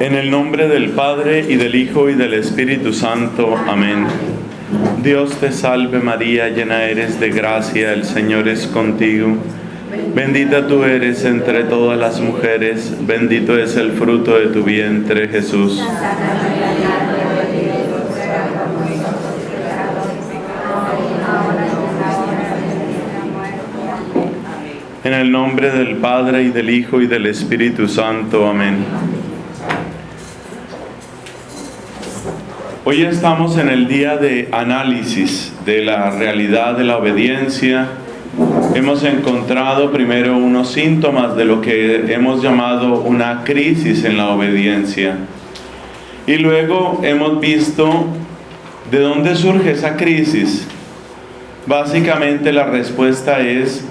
En el nombre del Padre, y del Hijo, y del Espíritu Santo. Amén. Dios te salve María, llena eres de gracia, el Señor es contigo. Bendita tú eres entre todas las mujeres, bendito es el fruto de tu vientre, Jesús. En el nombre del Padre, y del Hijo, y del Espíritu Santo. Amén. Hoy estamos en el día de análisis de la realidad de la obediencia. Hemos encontrado primero unos síntomas de lo que hemos llamado una crisis en la obediencia. Y luego hemos visto de dónde surge esa crisis. Básicamente la respuesta es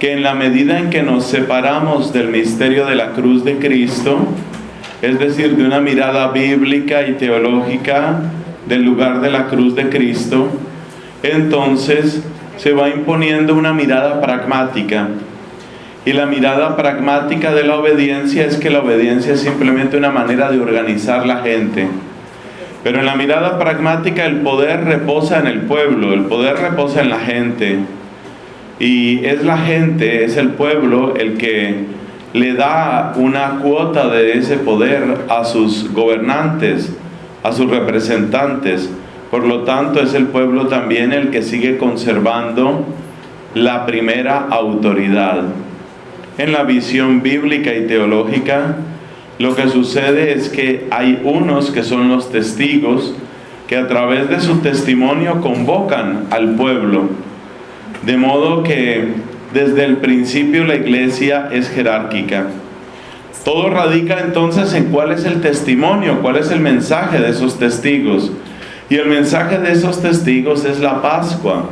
que en la medida en que nos separamos del misterio de la cruz de Cristo, es decir, de una mirada bíblica y teológica del lugar de la cruz de Cristo, entonces se va imponiendo una mirada pragmática. Y la mirada pragmática de la obediencia es que la obediencia es simplemente una manera de organizar la gente. Pero en la mirada pragmática el poder reposa en el pueblo, el poder reposa en la gente. Y es la gente, es el pueblo el que le da una cuota de ese poder a sus gobernantes, a sus representantes. Por lo tanto, es el pueblo también el que sigue conservando la primera autoridad. En la visión bíblica y teológica, lo que sucede es que hay unos que son los testigos, que a través de su testimonio convocan al pueblo. De modo que desde el principio la iglesia es jerárquica. Todo radica entonces en cuál es el testimonio, cuál es el mensaje de esos testigos. Y el mensaje de esos testigos es la Pascua.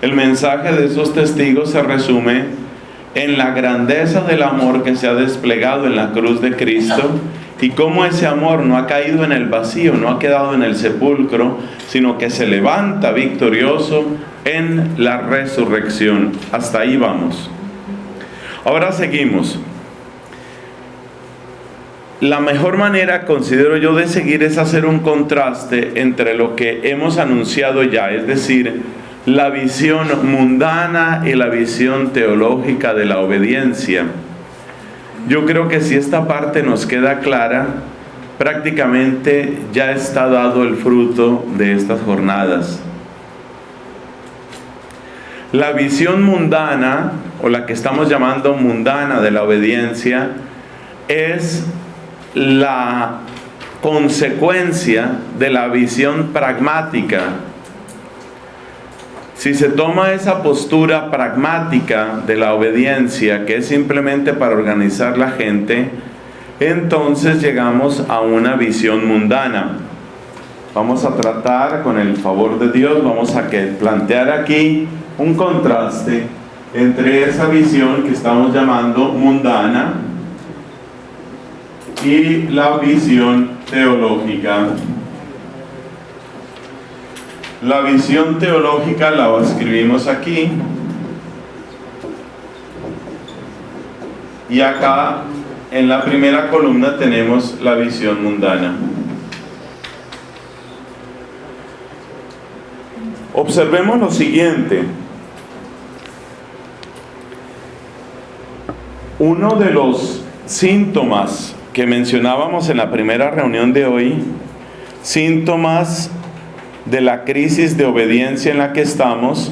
El mensaje de esos testigos se resume en la grandeza del amor que se ha desplegado en la cruz de Cristo y cómo ese amor no ha caído en el vacío, no ha quedado en el sepulcro, sino que se levanta victorioso en la resurrección. Hasta ahí vamos. Ahora seguimos. La mejor manera, considero yo, de seguir es hacer un contraste entre lo que hemos anunciado ya, es decir, la visión mundana y la visión teológica de la obediencia. Yo creo que si esta parte nos queda clara, prácticamente ya está dado el fruto de estas jornadas. La visión mundana, o la que estamos llamando mundana de la obediencia, es la consecuencia de la visión pragmática. Si se toma esa postura pragmática de la obediencia, que es simplemente para organizar la gente, entonces llegamos a una visión mundana. Vamos a tratar, con el favor de Dios, vamos a plantear aquí un contraste entre esa visión que estamos llamando mundana y la visión teológica. La visión teológica la escribimos aquí, y acá en la primera columna tenemos la visión mundana. Observemos lo siguiente. Uno de los síntomas que mencionábamos en la primera reunión de hoy, síntomas de la crisis de obediencia en la que estamos,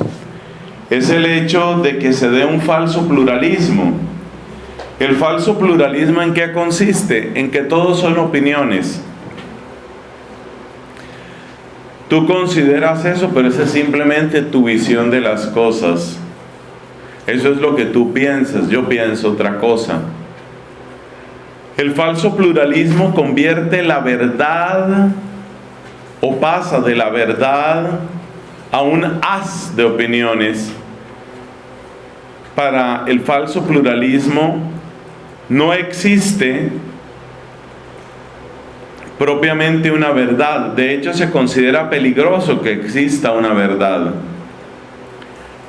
es el hecho de que se dé un falso pluralismo. ¿El falso pluralismo en qué consiste? En que todos son opiniones. Tú consideras eso, pero esa es simplemente tu visión de las cosas. Eso es lo que tú piensas, yo pienso otra cosa. El falso pluralismo convierte la verdad, o pasa de la verdad a un haz de opiniones. Para el falso pluralismo no existe propiamente una verdad. De hecho, se considera peligroso que exista una verdad.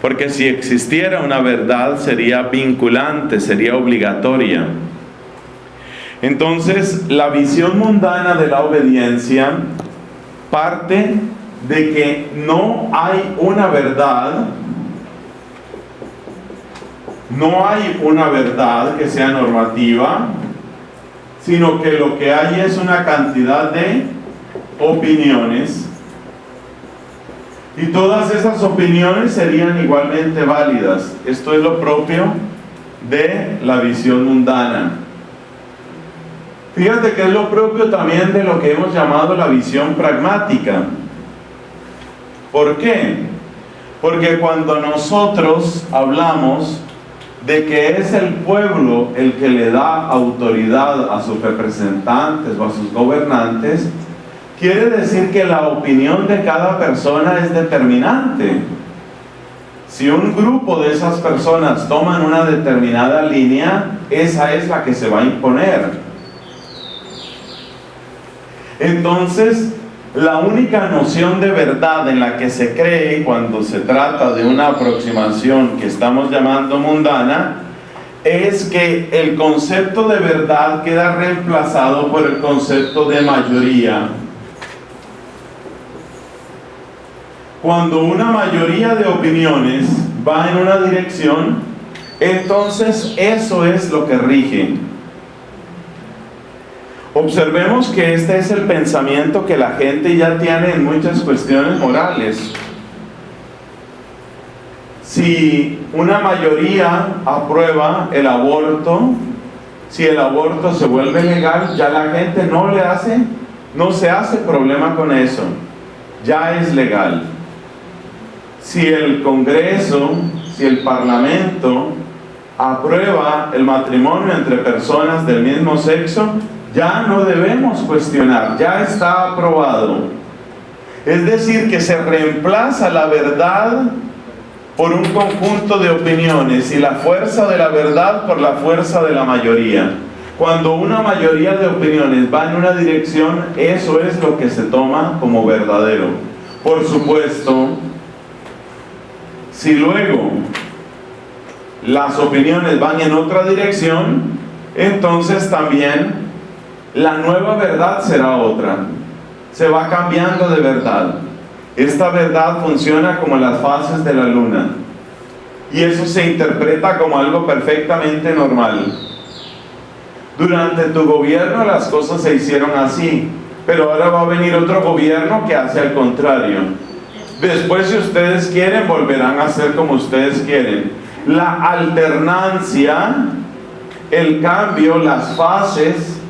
Porque si existiera una verdad sería vinculante, sería obligatoria. Entonces, la visión mundana de la obediencia parte de que no hay una verdad, que sea normativa, sino que lo que hay es una cantidad de opiniones, y todas esas opiniones serían igualmente válidas. Esto es lo propio de la visión mundana. Fíjate que es lo propio también de lo que hemos llamado la visión pragmática. ¿Por qué? Porque cuando nosotros hablamos de que es el pueblo el que le da autoridad a sus representantes o a sus gobernantes, quiere decir que la opinión de cada persona es determinante. Si un grupo de esas personas toman una determinada línea, esa es la que se va a imponer. Entonces, la única noción de verdad en la que se cree cuando se trata de una aproximación que estamos llamando mundana, es que el concepto de verdad queda reemplazado por el concepto de mayoría. Cuando una mayoría de opiniones va en una dirección, entonces eso es lo que rige. Observemos que este es el pensamiento que la gente ya tiene en muchas cuestiones morales. Si una mayoría aprueba el aborto, si el aborto se vuelve legal, ya la gente no se hace problema con eso. Ya es legal. Si el Congreso, si el Parlamento aprueba el matrimonio entre personas del mismo sexo, ya no debemos cuestionar, ya está aprobado. Es decir, que se reemplaza la verdad por un conjunto de opiniones y la fuerza de la verdad por la fuerza de la mayoría. Cuando una mayoría de opiniones va en una dirección, eso es lo que se toma como verdadero. Por supuesto, si luego las opiniones van en otra dirección, entonces también la nueva verdad será otra. Se va cambiando de verdad. Esta verdad funciona como las fases de la luna. Y eso se interpreta como algo perfectamente normal. Durante tu gobierno las cosas se hicieron así, pero ahora va a venir otro gobierno que hace al contrario. Después, si ustedes quieren, volverán a hacer como ustedes quieren. La alternancia, el cambio, las fases,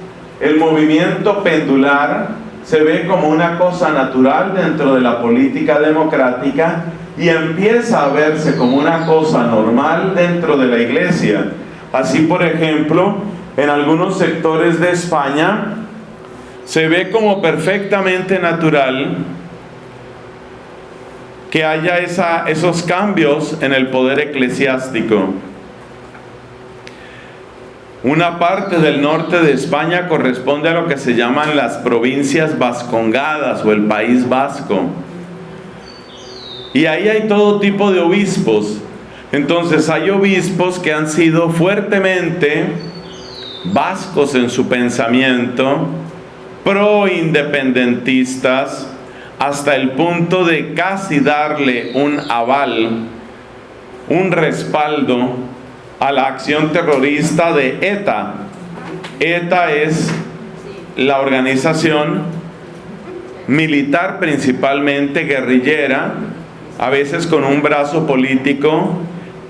el movimiento pendular se ve como una cosa natural dentro de la política democrática y empieza a verse como una cosa normal dentro de la iglesia. Así, por ejemplo, en algunos sectores de España se ve como perfectamente natural que haya esos cambios en el poder eclesiástico. Una parte del norte de España corresponde a lo que se llaman las provincias vascongadas o el País Vasco. Y ahí hay todo tipo de obispos. Entonces hay obispos que han sido fuertemente vascos en su pensamiento, pro-independentistas, hasta el punto de casi darle un aval, un respaldo a la acción terrorista de ETA. ETA es la organización militar, principalmente guerrillera, a veces con un brazo político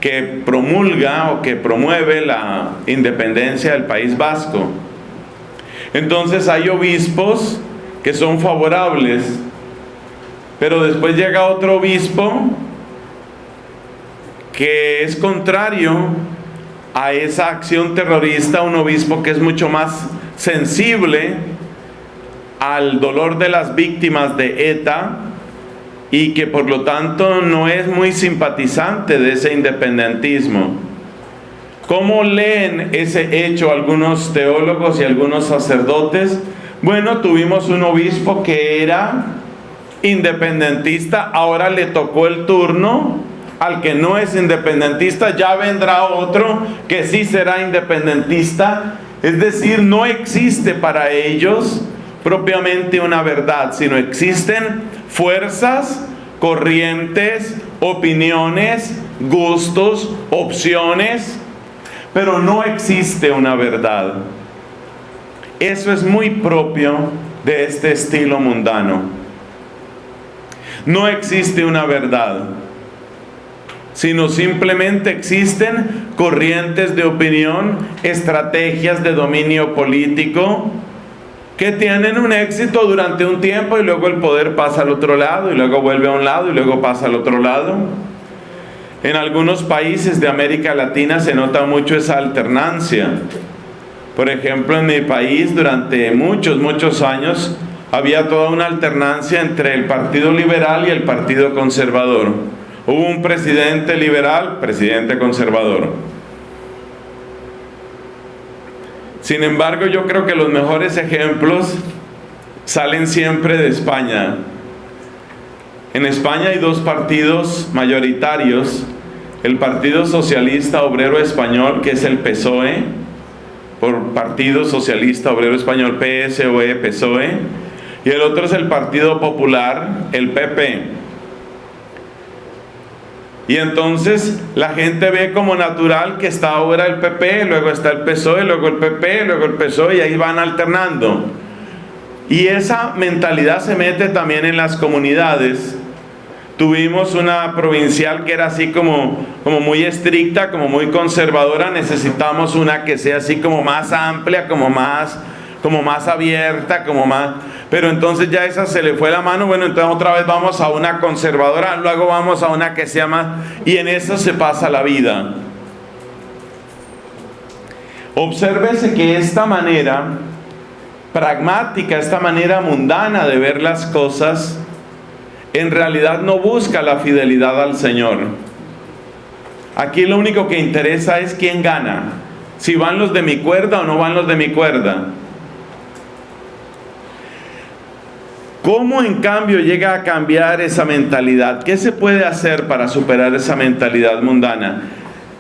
que promulga o que promueve la independencia del País Vasco. Entonces hay obispos que son favorables, pero después llega otro obispo que es contrario a esa acción terrorista, un obispo que es mucho más sensible al dolor de las víctimas de ETA y que por lo tanto no es muy simpatizante de ese independentismo. ¿Cómo leen ese hecho algunos teólogos y algunos sacerdotes? Bueno, tuvimos un obispo que era independentista, ahora le tocó el turno al que no es independentista, ya vendrá otro que sí será independentista. Es decir, no existe para ellos propiamente una verdad, sino existen fuerzas, corrientes, opiniones, gustos, opciones, pero no existe una verdad. Eso es muy propio de este estilo mundano. No existe una verdad, sino simplemente existen corrientes de opinión, estrategias de dominio político que tienen un éxito durante un tiempo y luego el poder pasa al otro lado y luego vuelve a un lado y luego pasa al otro lado. En algunos países de América Latina se nota mucho esa alternancia. Por ejemplo, en mi país durante muchos años había toda una alternancia entre el Partido Liberal y el Partido Conservador. Hubo un presidente liberal, presidente conservador. Sin embargo, yo creo que los mejores ejemplos salen siempre de España. En España hay dos partidos mayoritarios: el Partido Socialista Obrero Español, que es el PSOE, por Partido Socialista Obrero Español, PSOE, PSOE, y el otro es el Partido Popular, el PP. Y entonces la gente ve como natural que está ahora el PP, luego está el PSOE, luego el PP, luego el PSOE, y ahí van alternando. Y esa mentalidad se mete también en las comunidades. Tuvimos una provincial que era así como muy estricta, como muy conservadora. Necesitamos una que sea así como más amplia, como más abierta, pero entonces ya esa se le fue la mano. Bueno, entonces otra vez vamos a una conservadora, luego vamos a una que sea más, y en eso se pasa la vida. Obsérvese que esta manera pragmática, esta manera mundana de ver las cosas, en realidad no busca la fidelidad al Señor. Aquí lo único que interesa es quién gana, si van los de mi cuerda o no van los de mi cuerda. ¿Cómo en cambio llega a cambiar esa mentalidad? ¿Qué se puede hacer para superar esa mentalidad mundana?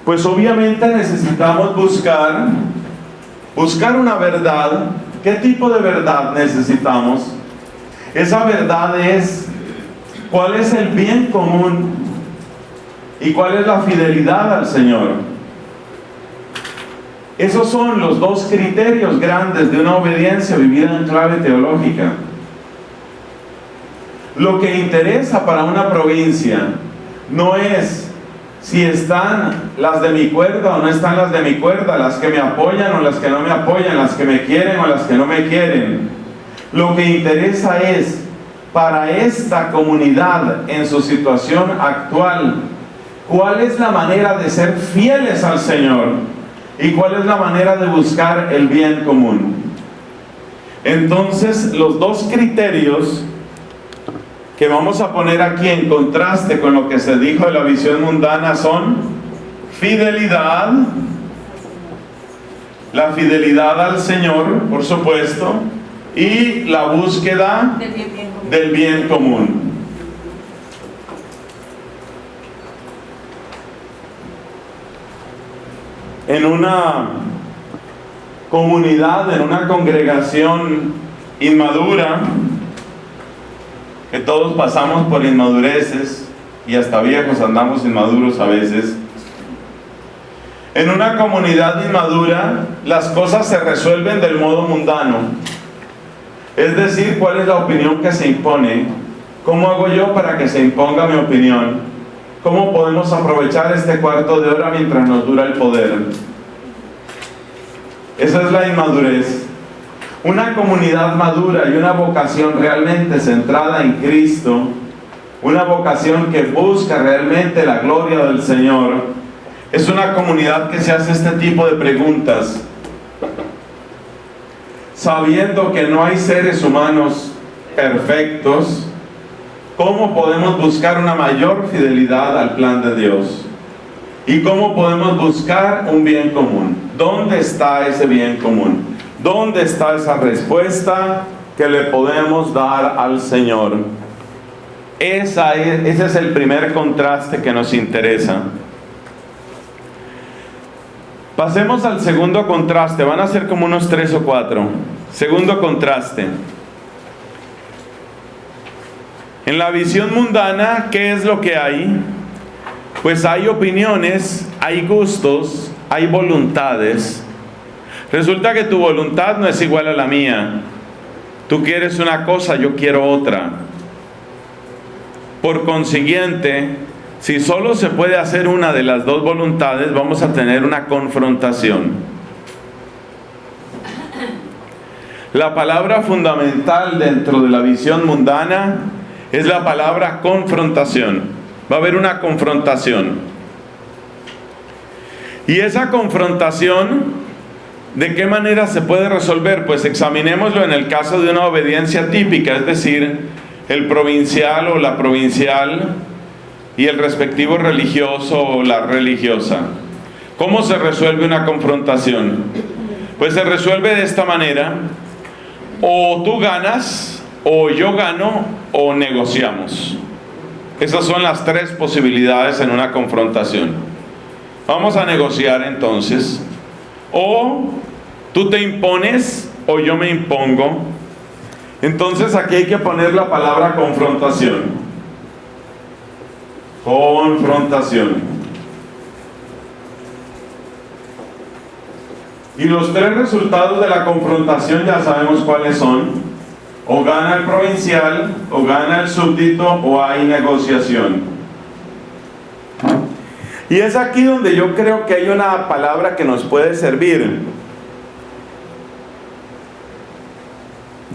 Pues obviamente necesitamos buscar una verdad. ¿Qué tipo de verdad necesitamos? Esa verdad es cuál es el bien común y cuál es la fidelidad al Señor. Esos son los dos criterios grandes de una obediencia vivida en clave teológica. Lo que interesa para una provincia no es si están las de mi cuerda o no están las de mi cuerda, las que me apoyan o las que no me apoyan, las que me quieren o las que no me quieren. Lo que interesa es, para esta comunidad en su situación actual, cuál es la manera de ser fieles al Señor y cuál es la manera de buscar el bien común. Entonces, los dos criterios que vamos a poner aquí en contraste con lo que se dijo de la visión mundana son fidelidad, la fidelidad al Señor, por supuesto, y la búsqueda del bien común. En una comunidad, en una congregación inmadura, que todos pasamos por inmadureces y hasta viejos andamos inmaduros a veces. En una comunidad inmadura, las cosas se resuelven del modo mundano. Es decir, ¿cuál es la opinión que se impone? ¿Cómo hago yo para que se imponga mi opinión? ¿Cómo podemos aprovechar este cuarto de hora mientras nos dura el poder? Esa es la inmadurez. Una comunidad madura y una vocación realmente centrada en Cristo, una vocación que busca realmente la gloria del Señor, es una comunidad que se hace este tipo de preguntas, sabiendo que no hay seres humanos perfectos. ¿Cómo podemos buscar una mayor fidelidad al plan de Dios? ¿Y cómo podemos buscar un bien común? ¿Dónde está ese bien común? ¿Dónde está esa respuesta que le podemos dar al Señor? Ese es el primer contraste que nos interesa. Pasemos al segundo contraste, van a ser como unos 3 o 4. Segundo contraste. En la visión mundana, ¿qué es lo que hay? Pues hay opiniones, hay gustos, hay voluntades. Resulta que tu voluntad no es igual a la mía. Tú quieres una cosa, yo quiero otra. Por consiguiente, si solo se puede hacer una de las dos voluntades, vamos a tener una confrontación. La palabra fundamental dentro de la visión mundana es la palabra confrontación. Va a haber una confrontación. Y esa confrontación, ¿de qué manera se puede resolver? Pues examinémoslo en el caso de una obediencia típica, es decir, el provincial o la provincial y el respectivo religioso o la religiosa. ¿Cómo se resuelve una confrontación? Pues se resuelve de esta manera: o tú ganas, o yo gano, o negociamos. Esas son las 3 posibilidades en una confrontación. Vamos a negociar entonces. O tú te impones, o yo me impongo. Entonces aquí hay que poner la palabra confrontación. Confrontación. Y los 3 resultados de la confrontación ya sabemos cuáles son. O gana el provincial, o gana el súbdito, o hay negociación. Y es aquí donde yo creo que hay una palabra que nos puede servir.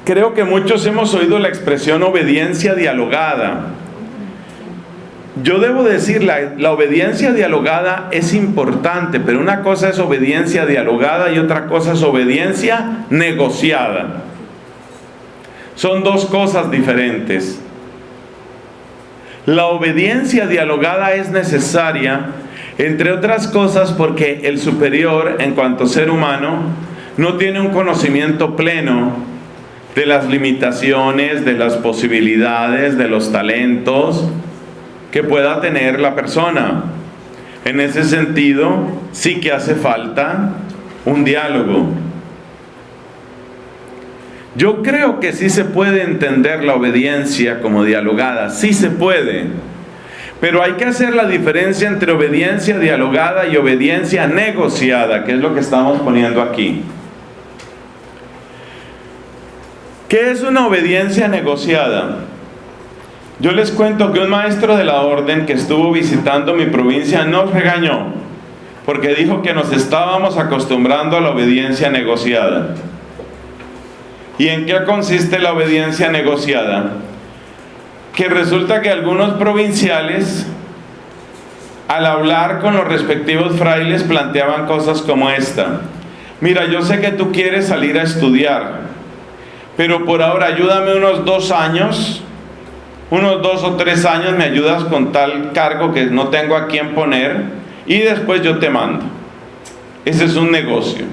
Creo que muchos hemos oído la expresión obediencia dialogada. Yo debo decir, la obediencia dialogada es importante, pero una cosa es obediencia dialogada y otra cosa es obediencia negociada. Son 2 cosas diferentes. La obediencia dialogada es necesaria, entre otras cosas, porque el superior, en cuanto ser humano, no tiene un conocimiento pleno de las limitaciones, de las posibilidades, de los talentos que pueda tener la persona. En ese sentido, sí que hace falta un diálogo. Yo creo que sí se puede entender la obediencia como dialogada, sí se puede, pero hay que hacer la diferencia entre obediencia dialogada y obediencia negociada, que es lo que estamos poniendo aquí. ¿Qué es una obediencia negociada? Yo les cuento que un maestro de la orden que estuvo visitando mi provincia nos regañó, porque dijo que nos estábamos acostumbrando a la obediencia negociada. ¿Y en qué consiste la obediencia negociada? Que resulta que algunos provinciales, al hablar con los respectivos frailes, planteaban cosas como esta: mira, yo sé que tú quieres salir a estudiar, pero por ahora ayúdame unos 2 años, unos 2 o 3 años me ayudas con tal cargo que no tengo a quién poner, y después yo te mando. Ese es un negocio.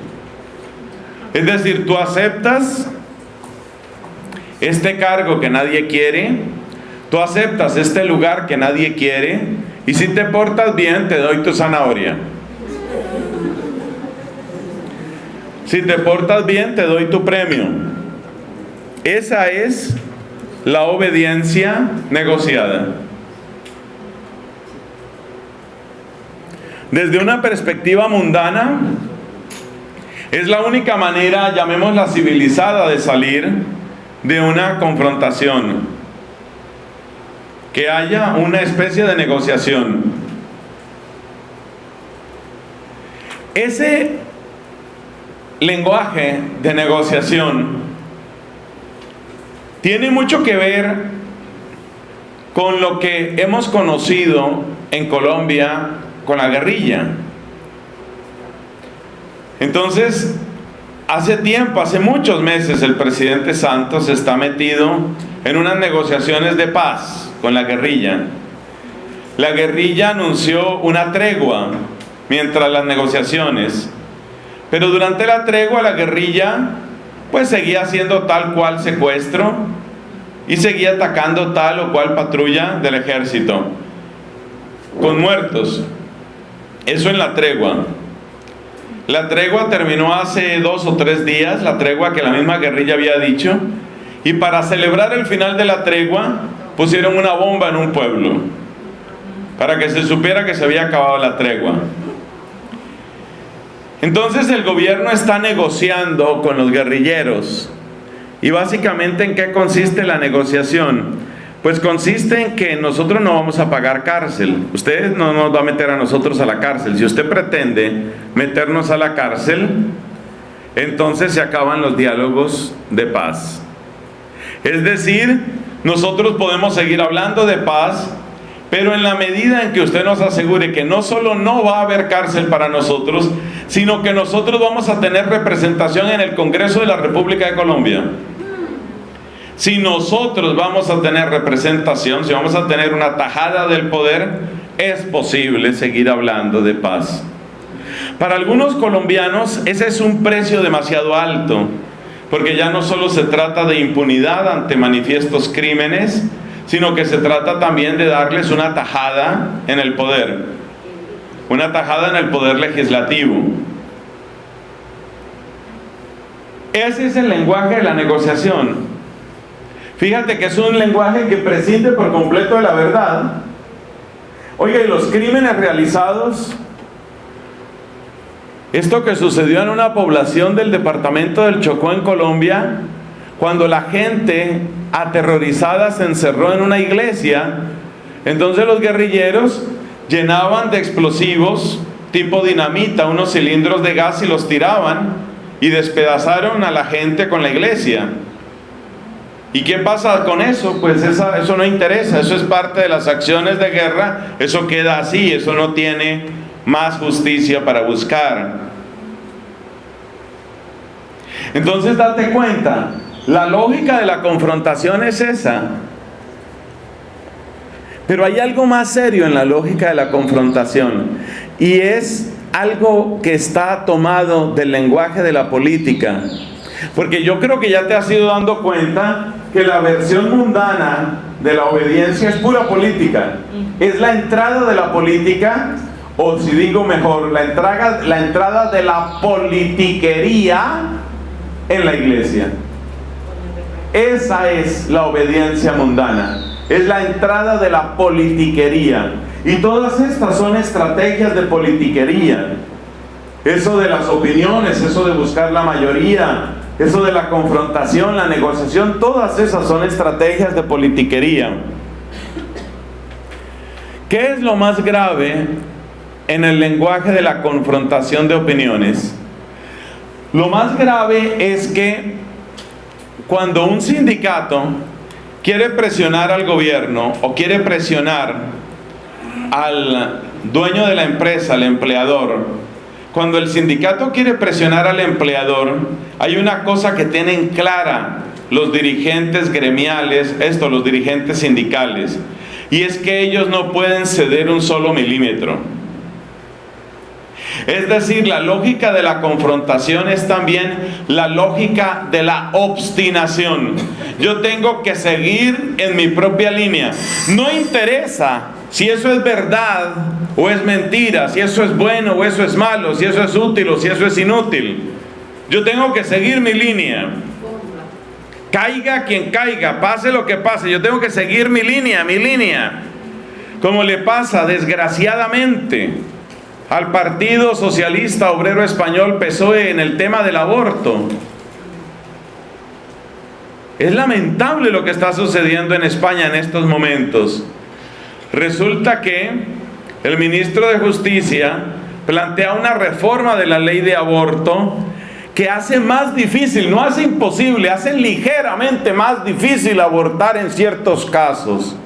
Es decir, tú aceptas este cargo que nadie quiere, tú aceptas este lugar que nadie quiere, y si te portas bien te doy tu zanahoria. Si te portas bien te doy tu premio. Esa es la obediencia negociada. Desde una perspectiva mundana, es la única manera, llamémosla civilizada, de salir de una confrontación, que haya una especie de negociación. Ese lenguaje de negociación tiene mucho que ver con lo que hemos conocido en Colombia con la guerrilla. Entonces, hace tiempo, hace muchos meses, el presidente Santos está metido en unas negociaciones de paz con la guerrilla. La guerrilla anunció una tregua mientras las negociaciones, pero durante la tregua la guerrilla pues seguía haciendo tal cual secuestro y seguía atacando tal o cual patrulla del ejército con muertos. Eso en la tregua. La tregua terminó hace 2 o 3 días, la tregua que la misma guerrilla había dicho, y para celebrar el final de la tregua pusieron una bomba en un pueblo, para que se supiera que se había acabado la tregua. Entonces el gobierno está negociando con los guerrilleros. Y básicamente, ¿en qué consiste la negociación? Pues consiste en que nosotros no vamos a pagar cárcel. Usted no nos va a meter a nosotros a la cárcel. Si usted pretende meternos a la cárcel, entonces se acaban los diálogos de paz. Es decir, nosotros podemos seguir hablando de paz, pero en la medida en que usted nos asegure que no solo no va a haber cárcel para nosotros, sino que nosotros vamos a tener representación en el Congreso de la República de Colombia. Si nosotros vamos a tener representación, si vamos a tener una tajada del poder, es posible seguir hablando de paz. Para algunos colombianos ese es un precio demasiado alto, porque ya no solo se trata de impunidad ante manifiestos crímenes, sino que se trata también de darles una tajada en el poder, una tajada en el poder legislativo. Ese es el lenguaje de la negociación. Fíjate que es un lenguaje que prescinde por completo de la verdad. Oiga, y los crímenes realizados, esto que sucedió en una población del departamento del Chocó en Colombia, cuando la gente aterrorizada se encerró en una iglesia, entonces los guerrilleros llenaban de explosivos tipo dinamita unos cilindros de gas y los tiraban y despedazaron a la gente con la iglesia. ¿Y qué pasa con eso? Pues eso no interesa, eso es parte de las acciones de guerra, eso queda así, eso no tiene más justicia para buscar. Entonces date cuenta, la lógica de la confrontación es esa. Pero hay algo más serio en la lógica de la confrontación, y es algo que está tomado del lenguaje de la política. Porque yo creo que ya te has ido dando cuenta que la versión mundana de la obediencia es pura política. Es la entrada de la política, o si digo mejor, la entrada de la politiquería en la iglesia. Esa es la obediencia mundana. Es la entrada de la politiquería. Y todas estas son estrategias de politiquería. Eso de las opiniones, eso de buscar la mayoría, eso de la confrontación, la negociación, todas esas son estrategias de politiquería. ¿Qué es lo más grave en el lenguaje de la confrontación de opiniones? Lo más grave es que cuando un sindicato quiere presionar al gobierno o quiere presionar al dueño de la empresa, al empleador, cuando el sindicato quiere presionar al empleador, hay una cosa que tienen clara los dirigentes gremiales, los dirigentes sindicales, y es que ellos no pueden ceder un solo milímetro. Es decir, la lógica de la confrontación es también la lógica de la obstinación. Yo tengo que seguir en mi propia línea. No interesa si eso es verdad o es mentira, si eso es bueno o eso es malo, si eso es útil o si eso es inútil. Yo tengo que seguir mi línea. Caiga quien caiga, pase lo que pase, yo tengo que seguir mi línea. Como le pasa, desgraciadamente, al Partido Socialista Obrero Español, PSOE, en el tema del aborto. Es lamentable lo que está sucediendo en España en estos momentos. Resulta que el ministro de Justicia plantea una reforma de la ley de aborto que hace más difícil, no hace imposible, hace ligeramente más difícil abortar en ciertos casos.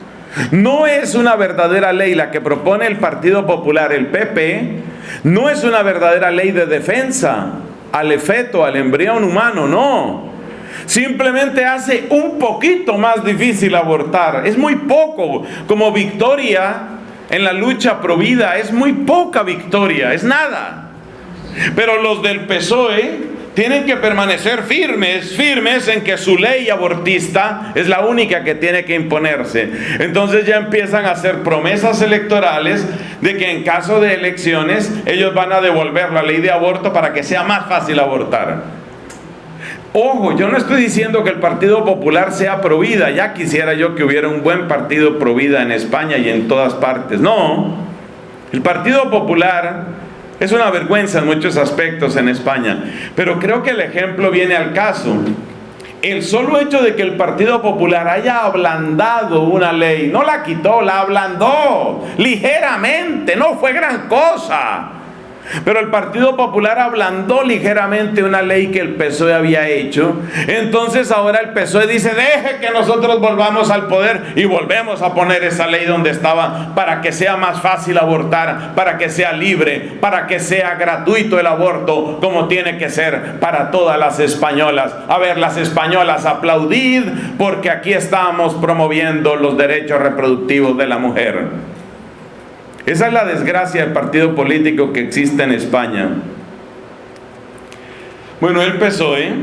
No es una verdadera ley la que propone el Partido Popular, el PP, no es una verdadera ley de defensa al feto, al embrión humano, no. Simplemente hace un poquito más difícil abortar. Es muy poco, como victoria en la lucha pro vida, es muy poca victoria, es nada. Pero los del PSOE tienen que permanecer firmes en que su ley abortista es la única que tiene que imponerse. Entonces ya empiezan a hacer promesas electorales de que en caso de elecciones ellos van a devolver la ley de aborto para que sea más fácil abortar. Ojo, yo no estoy diciendo que el Partido Popular sea pro vida. Ya quisiera yo que hubiera un buen partido pro vida en España y en todas partes. No, el Partido Popular es una vergüenza en muchos aspectos en España, pero creo que el ejemplo viene al caso. El solo hecho de que el Partido Popular haya ablandado una ley, no la quitó, la ablandó ligeramente, no fue gran cosa. Pero el Partido Popular ablandó ligeramente una ley que el PSOE había hecho. Entonces ahora el PSOE dice: deje que nosotros volvamos al poder y volvemos a poner esa ley donde estaba, para que sea más fácil abortar, para que sea libre, para que sea gratuito el aborto, como tiene que ser para todas las españolas. A ver, las españolas, aplaudid, porque aquí estamos promoviendo los derechos reproductivos de la mujer. Esa es la desgracia del partido político que existe en España. Bueno, el PSOE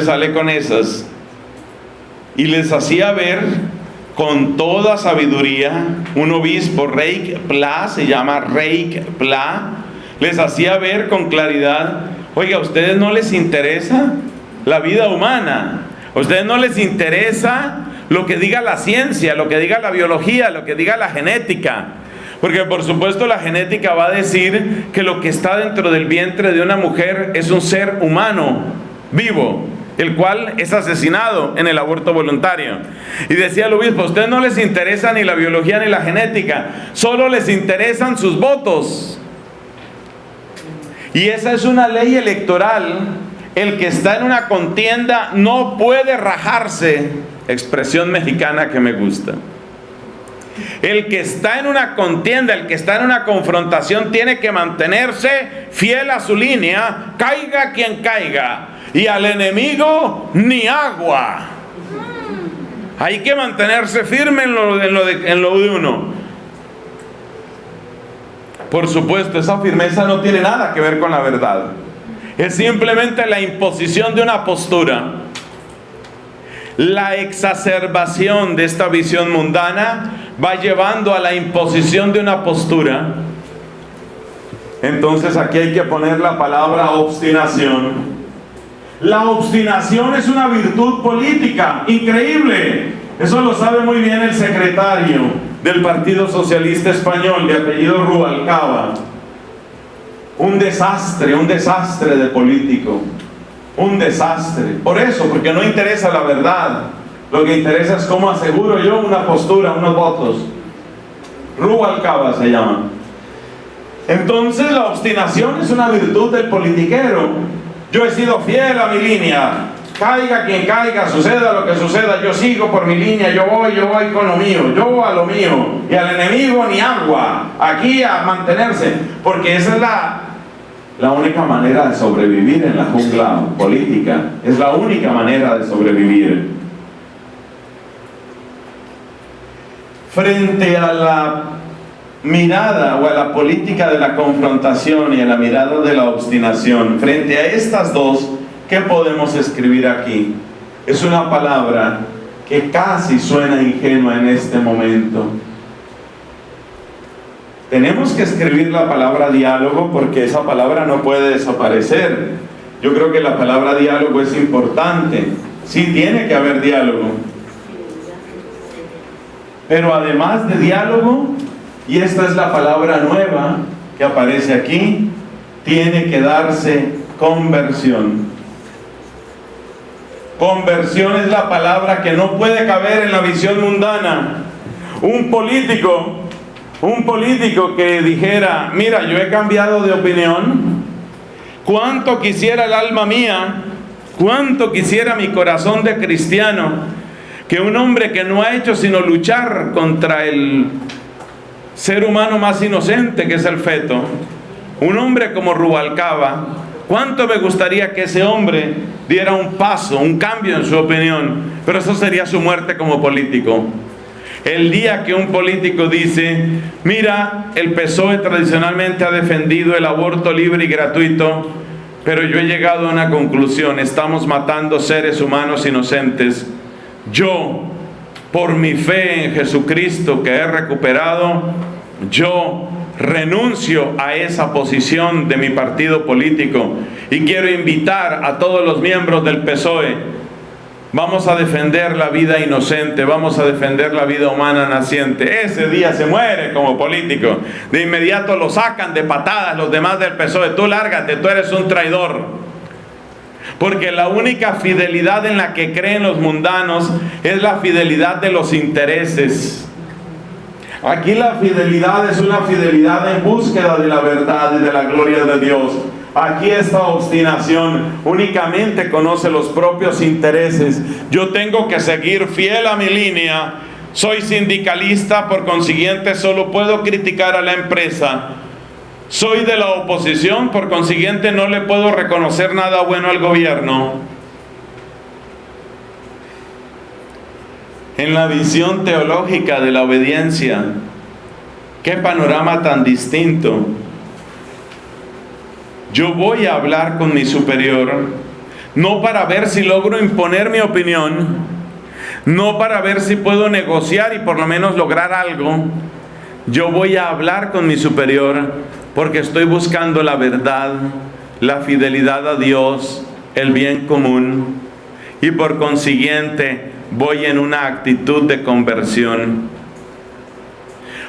sale con esas y les hacía ver con toda sabiduría, un obispo, Reik Pla, se llama Reik Pla, les hacía ver con claridad: oiga, ¿a ustedes no les interesa la vida humana? ¿A ustedes no les interesa lo que diga la ciencia, lo que diga la biología, lo que diga la genética? Porque por supuesto la genética va a decir que lo que está dentro del vientre de una mujer es un ser humano vivo, el cual es asesinado en el aborto voluntario. Y decía el obispo: a ustedes no les interesa ni la biología ni la genética, solo les interesan sus votos. Y esa es una ley electoral. El que está en una contienda no puede rajarse, expresión mexicana que me gusta. El que está en una contienda, el que está en una confrontación, tiene que mantenerse fiel a su línea, caiga quien caiga, y al enemigo ni agua. Hay que mantenerse firme en lo de uno. Por supuesto, esa firmeza no tiene nada que ver con la verdad. Es simplemente la imposición de una postura. La exacerbación de esta visión mundana va llevando a la imposición de una postura. Entonces aquí hay que poner la palabra obstinación. La obstinación es una virtud política increíble. Eso lo sabe muy bien el secretario del Partido Socialista Español, de apellido Rubalcaba. Un desastre de político. Un desastre. Por eso, porque no interesa la verdad. Lo que interesa es cómo aseguro yo una postura, unos votos. Rubalcaba se llama. Entonces la obstinación es una virtud del politiquero. Yo he sido fiel a mi línea. Caiga quien caiga, suceda lo que suceda, yo sigo por mi línea, yo voy con lo mío, yo a lo mío. Y al enemigo ni agua. Aquí a mantenerse. Porque esa es la única manera de sobrevivir en la jungla política. Es la única manera de sobrevivir. Frente a la mirada o a la política de la confrontación y a la mirada de la obstinación, frente a estas dos, ¿qué podemos escribir aquí? Es una palabra que casi suena ingenua en este momento. Tenemos que escribir la palabra diálogo porque esa palabra no puede desaparecer. Yo creo que la palabra diálogo es importante. Sí, tiene que haber diálogo. Pero además de diálogo, y esta es la palabra nueva que aparece aquí, tiene que darse conversión. Conversión es la palabra que no puede caber en la visión mundana. Un político que dijera: mira, yo he cambiado de opinión, cuánto quisiera el alma mía, cuánto quisiera mi corazón de cristiano, que un hombre que no ha hecho sino luchar contra el ser humano más inocente que es el feto, un hombre como Rubalcaba, cuánto me gustaría que ese hombre diera un paso, un cambio en su opinión, pero eso sería su muerte como político. El día que un político dice: mira, el PSOE tradicionalmente ha defendido el aborto libre y gratuito, pero yo he llegado a una conclusión: estamos matando seres humanos inocentes. Yo, por mi fe en Jesucristo que he recuperado, yo renuncio a esa posición de mi partido político y quiero invitar a todos los miembros del PSOE. Vamos a defender la vida inocente, vamos a defender la vida humana naciente. Ese día se muere como político. De inmediato lo sacan de patadas los demás del PSOE. Tú lárgate, tú eres un traidor. Porque la única fidelidad en la que creen los mundanos es la fidelidad de los intereses. Aquí la fidelidad es una fidelidad en búsqueda de la verdad y de la gloria de Dios. Aquí esta obstinación únicamente conoce los propios intereses. Yo tengo que seguir fiel a mi línea. Soy sindicalista, por consiguiente solo puedo criticar a la empresa. Soy de la oposición, por consiguiente no le puedo reconocer nada bueno al gobierno. En la visión teológica de la obediencia, qué panorama tan distinto. Yo voy a hablar con mi superior, no para ver si logro imponer mi opinión, no para ver si puedo negociar y por lo menos lograr algo. Yo voy a hablar con mi superior porque estoy buscando la verdad, la fidelidad a Dios, el bien común, y por consiguiente voy en una actitud de conversión.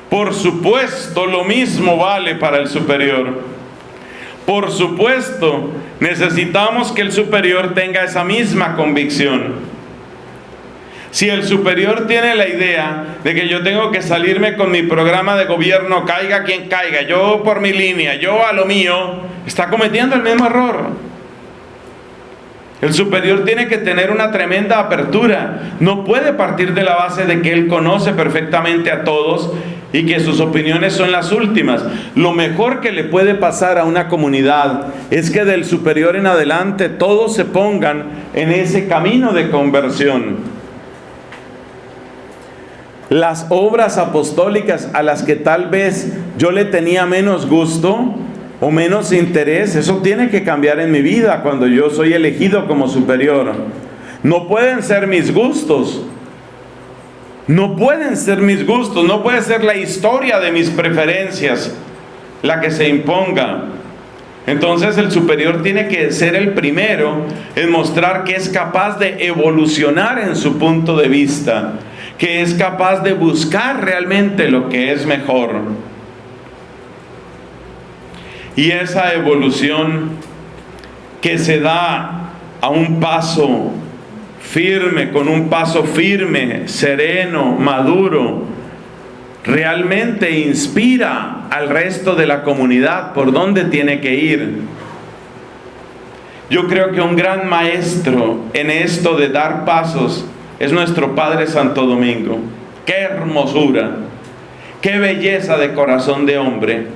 Por supuesto, lo mismo vale para el superior. Por supuesto, necesitamos que el superior tenga esa misma convicción. Si el superior tiene la idea de que yo tengo que salirme con mi programa de gobierno, caiga quien caiga, yo por mi línea, yo a lo mío, está cometiendo el mismo error. El superior tiene que tener una tremenda apertura. No puede partir de la base de que él conoce perfectamente a todos y que sus opiniones son las últimas. Lo mejor que le puede pasar a una comunidad es que del superior en adelante todos se pongan en ese camino de conversión. Las obras apostólicas a las que tal vez yo le tenía menos gusto o menos interés, eso tiene que cambiar en mi vida cuando yo soy elegido como superior. No pueden ser mis gustos. No pueden ser mis gustos, no puede ser la historia de mis preferencias la que se imponga. Entonces el superior tiene que ser el primero en mostrar que es capaz de evolucionar en su punto de vista, que es capaz de buscar realmente lo que es mejor. Y esa evolución que se da a un paso firme, con un paso firme, sereno, maduro, realmente inspira al resto de la comunidad por dónde tiene que ir. Yo creo que un gran maestro en esto de dar pasos es nuestro Padre Santo Domingo. ¡Qué hermosura! ¡Qué belleza de corazón de hombre!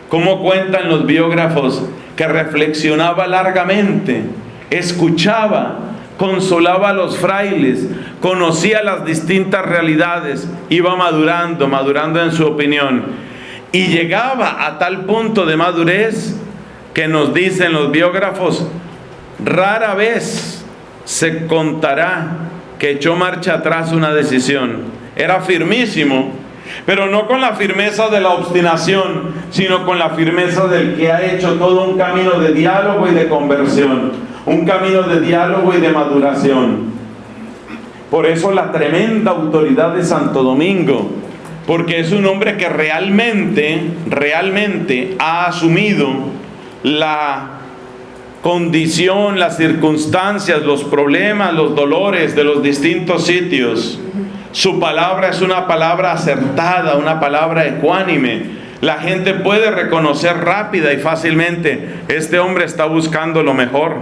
Como cuentan los biógrafos que reflexionaba largamente, escuchaba, consolaba a los frailes, conocía las distintas realidades, iba madurando en su opinión, y llegaba a tal punto de madurez que nos dicen los biógrafos, rara vez se contará que echó marcha atrás una decisión. Era firmísimo, pero no con la firmeza de la obstinación, sino con la firmeza del que ha hecho todo un camino de diálogo y de conversión, un camino de diálogo y de maduración. Por eso la tremenda autoridad de Santo Domingo, porque es un hombre que realmente ha asumido la condición, las circunstancias, los problemas, los dolores de los distintos sitios. Su palabra es una palabra acertada, una palabra ecuánime. La gente puede reconocer rápida y fácilmente, este hombre está buscando lo mejor.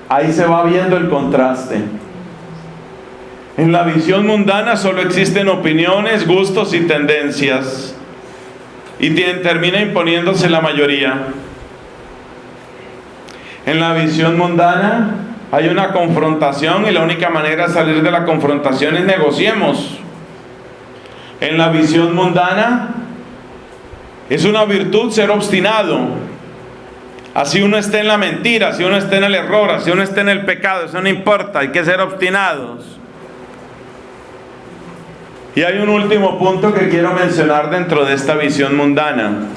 Ahí se va viendo el contraste. En la visión mundana solo existen opiniones, gustos y tendencias, y termina imponiéndose la mayoría. En la visión mundana hay una confrontación y la única manera de salir de la confrontación es negociemos. En la visión mundana es una virtud ser obstinado. Así uno esté en la mentira, así uno esté en el error, así uno esté en el pecado, eso no importa, hay que ser obstinados. Y hay un último punto que quiero mencionar dentro de esta visión mundana.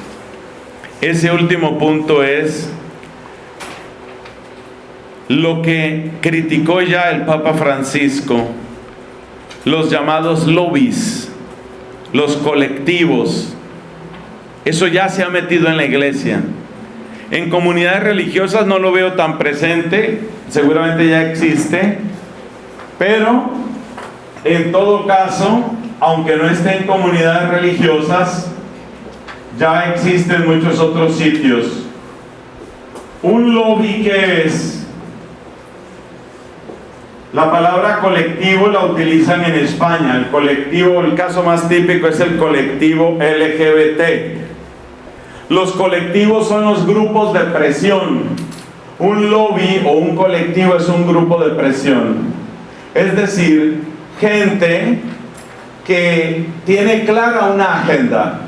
Ese último punto es lo que criticó ya el Papa Francisco, los llamados lobbies, los colectivos. Eso ya se ha metido en la iglesia. En comunidades religiosas no lo veo tan presente, seguramente ya existe, pero en todo caso, aunque no esté en comunidades religiosas, ya existe en muchos otros sitios. ¿Un lobby qué es? La palabra colectivo la utilizan en España. El colectivo, el caso más típico es el colectivo LGBT. Los colectivos son los grupos de presión. Un lobby o un colectivo es un grupo de presión. Es decir, gente que tiene clara una agenda.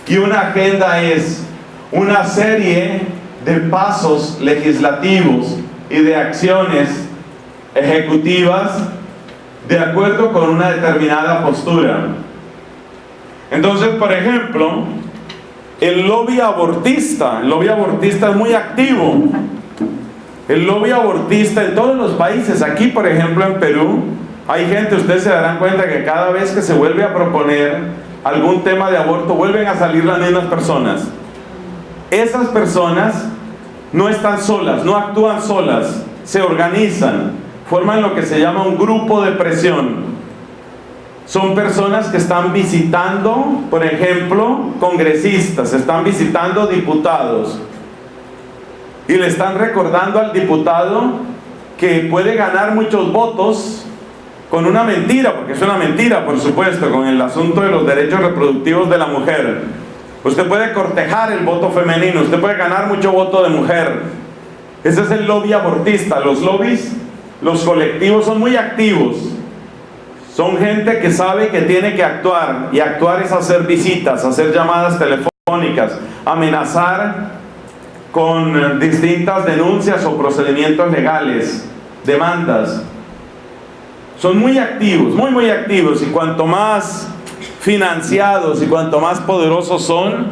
Y una agenda es una serie de pasos legislativos y de acciones ejecutivas de acuerdo con una determinada postura. Entonces, por ejemplo, el lobby abortista es muy activo. El lobby abortista en todos los países, aquí por ejemplo en Perú, hay gente, ustedes se darán cuenta que cada vez que se vuelve a proponer algún tema de aborto, vuelven a salir las mismas personas. Esas personas no están solas, no actúan solas, se organizan, forman lo que se llama un grupo de presión. Son personas que están visitando, por ejemplo, congresistas, están visitando diputados y le están recordando al diputado que puede ganar muchos votos con una mentira, porque es una mentira, por supuesto, con el asunto de los derechos reproductivos de la mujer. Usted puede cortejar el voto femenino, usted puede ganar mucho voto de mujer. Ese es el lobby abortista. Los lobbies, los colectivos son muy activos. Son gente que sabe que tiene que actuar, y actuar es hacer visitas, hacer llamadas telefónicas, amenazar con distintas denuncias o procedimientos legales, demandas. Son muy activos, muy activos, y cuanto más financiados y cuanto más poderosos son,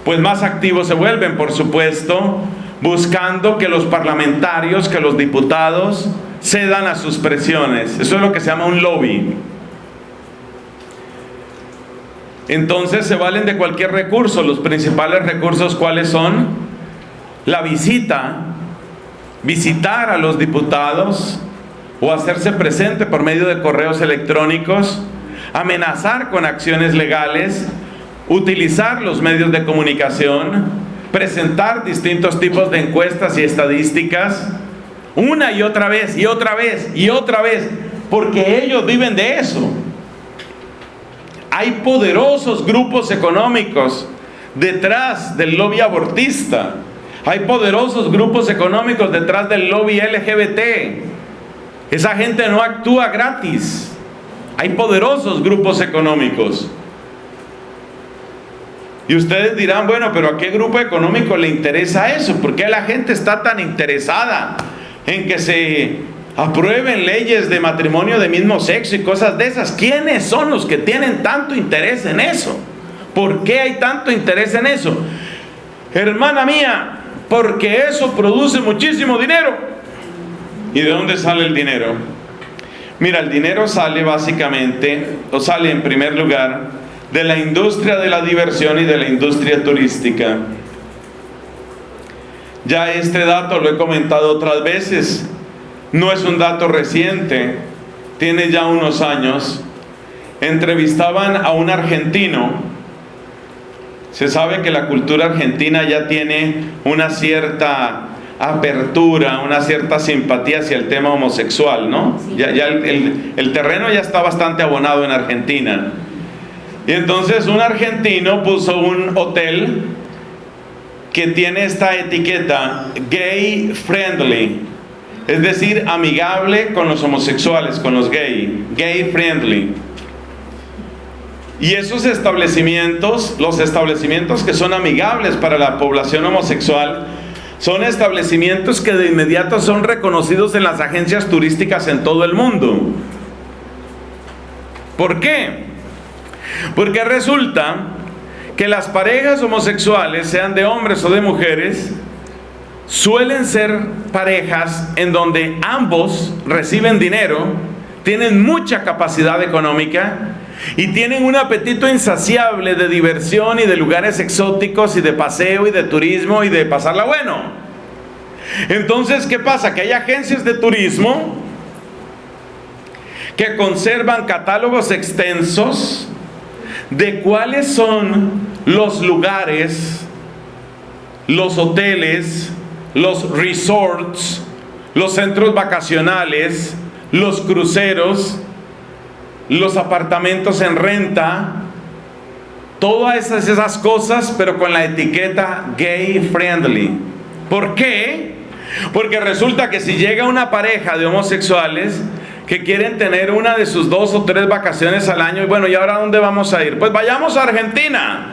pues más activos se vuelven, por supuesto, buscando que los parlamentarios, que los diputados cedan a sus presiones. Eso es lo que se llama un lobby. Entonces se valen de cualquier recurso. Los principales recursos, ¿cuáles son? La visita, visitar a los diputados o hacerse presente por medio de correos electrónicos, amenazar con acciones legales, utilizar los medios de comunicación, presentar distintos tipos de encuestas y estadísticas, una y otra vez, y otra vez, y otra vez, porque ellos viven de eso. Hay poderosos grupos económicos detrás del lobby abortista. Hay poderosos grupos económicos detrás del lobby LGBT. Esa gente no actúa gratis. Hay poderosos grupos económicos. Y ustedes dirán, bueno, pero ¿a qué grupo económico le interesa eso? ¿Por qué la gente está tan interesada en que se aprueben leyes de matrimonio de mismo sexo y cosas de esas? ¿Quiénes son los que tienen tanto interés en eso? ¿Por qué hay tanto interés en eso? Hermana mía, porque eso produce muchísimo dinero. ¿Y de dónde sale el dinero? Mira, el dinero sale básicamente, o sale en primer lugar, de la industria de la diversión y de la industria turística. Ya este dato lo he comentado otras veces, no es un dato reciente, tiene ya unos años. Entrevistaban a un argentino. Se sabe que la cultura argentina ya tiene una cierta apertura, una cierta simpatía hacia el tema homosexual, ¿no? Sí. Ya el terreno ya está bastante abonado en Argentina. Y entonces un argentino puso un hotel que tiene esta etiqueta gay friendly, es decir, amigable con los homosexuales, con los gay friendly. Y esos establecimientos, los establecimientos que son amigables para la población homosexual, son establecimientos que de inmediato son reconocidos en las agencias turísticas en todo el mundo. ¿Por qué? Porque resulta que las parejas homosexuales, sean de hombres o de mujeres, suelen ser parejas en donde ambos reciben dinero, tienen mucha capacidad económica y tienen un apetito insaciable de diversión y de lugares exóticos y de paseo y de turismo y de pasarla bueno. Entonces, ¿qué pasa? Que hay agencias de turismo que conservan catálogos extensos de cuáles son los lugares, los hoteles, los resorts, los centros vacacionales, los cruceros, los apartamentos en renta, todas esas cosas, pero con la etiqueta gay friendly. ¿Por qué? Porque resulta que si llega una pareja de homosexuales que quieren tener una de sus 2 o 3 vacaciones al año, y bueno, ¿y ahora dónde vamos a ir? Pues vayamos a Argentina.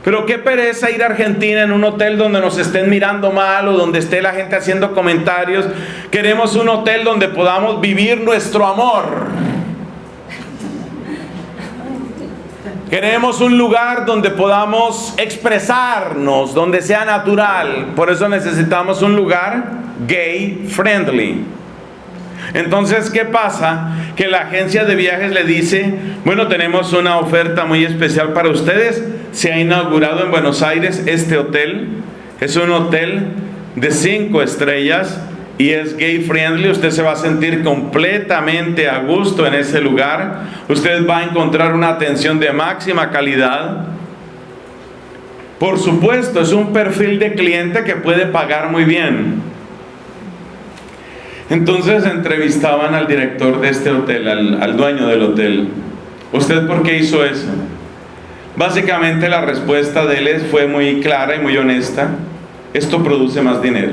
Pero qué pereza ir a Argentina en un hotel donde nos estén mirando mal o donde esté la gente haciendo comentarios. Queremos un hotel donde podamos vivir nuestro amor. Queremos un lugar donde podamos expresarnos, donde sea natural. Por eso necesitamos un lugar gay friendly. Entonces, ¿qué pasa? Que la agencia de viajes le dice, bueno, tenemos una oferta muy especial para ustedes. Se ha inaugurado en Buenos Aires este hotel. Es un hotel de 5 estrellas y es gay friendly. Usted se va a sentir completamente a gusto en ese lugar. Usted va a encontrar una atención de máxima calidad. Por supuesto, es un perfil de cliente que puede pagar muy bien. Entonces entrevistaban al director de este hotel, al dueño del hotel. ¿Usted por qué hizo eso? Básicamente la respuesta de él fue muy clara y muy honesta. Esto produce más dinero.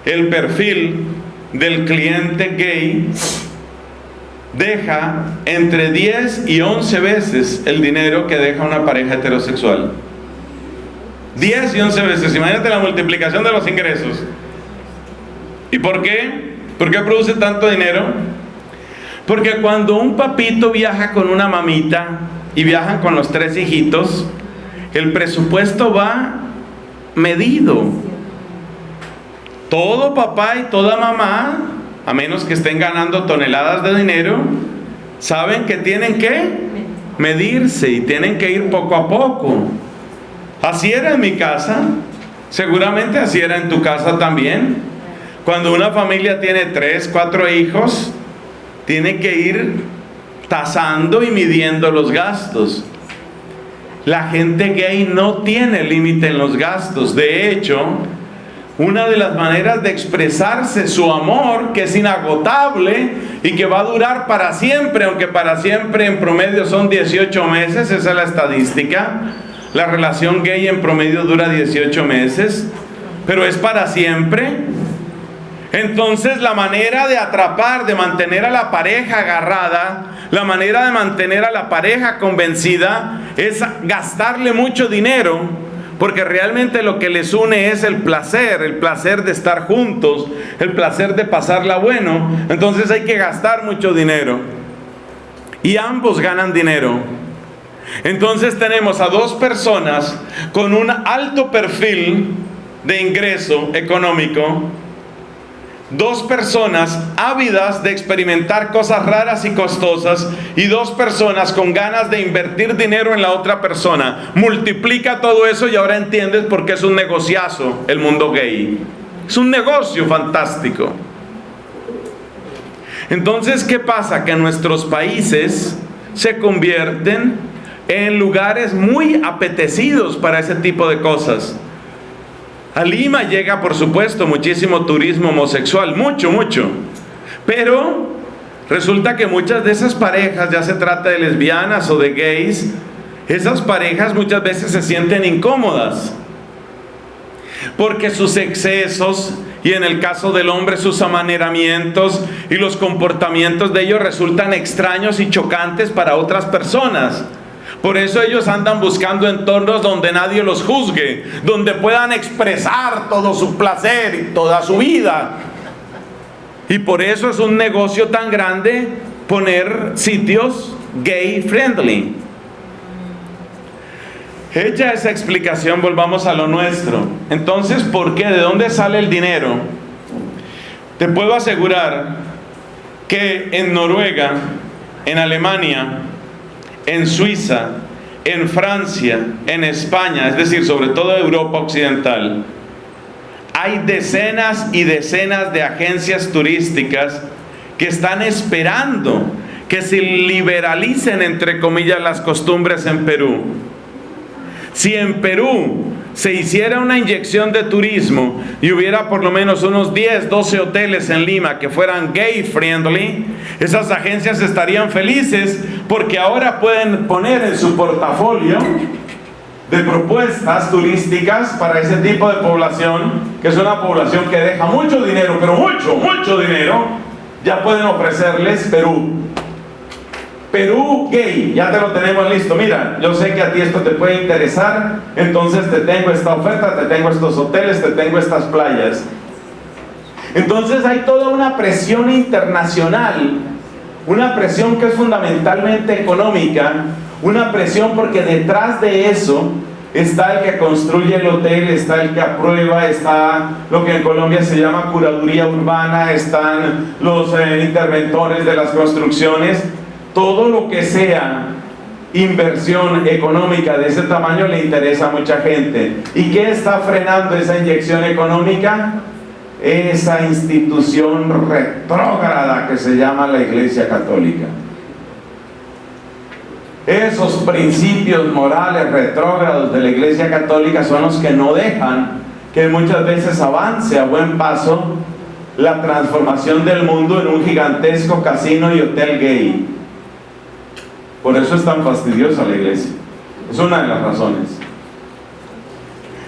El perfil del cliente gay deja entre 10 y 11 veces el dinero que deja una pareja heterosexual. 10 y 11 veces. Imagínate la multiplicación de los ingresos. ¿Y por qué? ¿Por qué produce tanto dinero? Porque cuando un papito viaja con una mamita y viajan con los 3 hijitos, el presupuesto va medido. Todo papá y toda mamá, a menos que estén ganando toneladas de dinero, saben que tienen que medirse y tienen que ir poco a poco. Así era en mi casa, seguramente así era en tu casa también. Cuando una familia tiene 3, 4 hijos, tiene que ir tasando y midiendo los gastos. La gente gay no tiene límite en los gastos. De hecho, una de las maneras de expresarse su amor, que es inagotable y que va a durar para siempre, aunque para siempre en promedio son 18 meses, esa es la estadística. La relación gay en promedio dura 18 meses, pero es para siempre. Entonces la manera de atrapar, de mantener a la pareja agarrada, la manera de mantener a la pareja convencida es gastarle mucho dinero, porque realmente lo que les une es el placer de estar juntos, el placer de pasarla bueno. Entonces hay que gastar mucho dinero y ambos ganan dinero. Entonces tenemos a 2 personas con un alto perfil de ingreso económico, 2 personas ávidas de experimentar cosas raras y costosas y 2 personas con ganas de invertir dinero en la otra persona. Multiplica todo eso y ahora entiendes por qué es un negociazo el mundo gay. Es un negocio fantástico. Entonces, ¿qué pasa? Que nuestros países se convierten en lugares muy apetecidos para ese tipo de cosas. A Lima llega, por supuesto, muchísimo turismo homosexual, mucho. Pero resulta que muchas de esas parejas, ya se trata de lesbianas o de gays, esas parejas muchas veces se sienten incómodas. Porque sus excesos, y en el caso del hombre sus amaneramientos y los comportamientos de ellos resultan extraños y chocantes para otras personas. Por eso ellos andan buscando entornos donde nadie los juzgue, donde puedan expresar todo su placer y toda su vida. Y por eso es un negocio tan grande poner sitios gay friendly. Hecha esa explicación, volvamos a lo nuestro. Entonces, ¿por qué? ¿De dónde sale el dinero? Te puedo asegurar que en Noruega, en Alemania, en Suiza, en Francia, en España, es decir, sobre todo Europa Occidental, hay decenas y decenas de agencias turísticas que están esperando que se liberalicen, entre comillas, las costumbres en Perú. Si en Perú se hiciera una inyección de turismo y hubiera por lo menos unos 10, 12 hoteles en Lima que fueran gay friendly, esas agencias estarían felices porque ahora pueden poner en su portafolio de propuestas turísticas para ese tipo de población, que es una población que deja mucho dinero, pero mucho dinero, ya pueden ofrecerles Perú. Perú gay, ya te lo tenemos listo. Mira, yo sé que a ti esto te puede interesar, entonces te tengo esta oferta, te tengo estos hoteles, te tengo estas playas. Entonces hay toda una presión internacional, una presión que es fundamentalmente económica, una presión porque detrás de eso está el que construye el hotel, está el que aprueba, está lo que en Colombia se llama curaduría urbana, están los interventores de las construcciones. Todo lo que sea inversión económica de ese tamaño le interesa a mucha gente. ¿Y qué está frenando esa inyección económica? Esa institución retrógrada que se llama la Iglesia Católica. Esos principios morales retrógrados de la Iglesia Católica son los que no dejan que muchas veces avance a buen paso la transformación del mundo en un gigantesco casino y hotel gay. Por eso es tan fastidiosa la iglesia. Es una de las razones.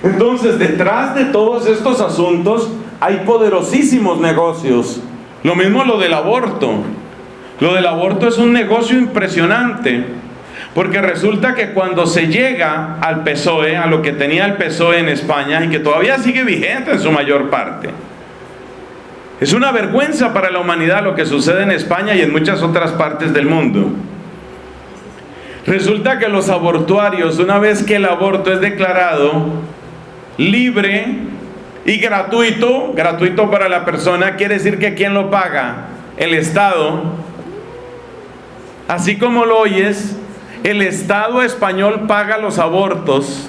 Entonces, detrás de todos estos asuntos hay poderosísimos negocios. Lo mismo lo del aborto. Lo del aborto es un negocio impresionante, porque resulta que cuando se llega al PSOE, a lo que tenía el PSOE en España y que todavía sigue vigente en su mayor parte, es una vergüenza para la humanidad lo que sucede en España y en muchas otras partes del mundo. Resulta que los abortuarios, una vez que el aborto es declarado libre y gratuito para la persona, quiere decir que ¿quién lo paga? El Estado. Así como lo oyes, el Estado español paga los abortos.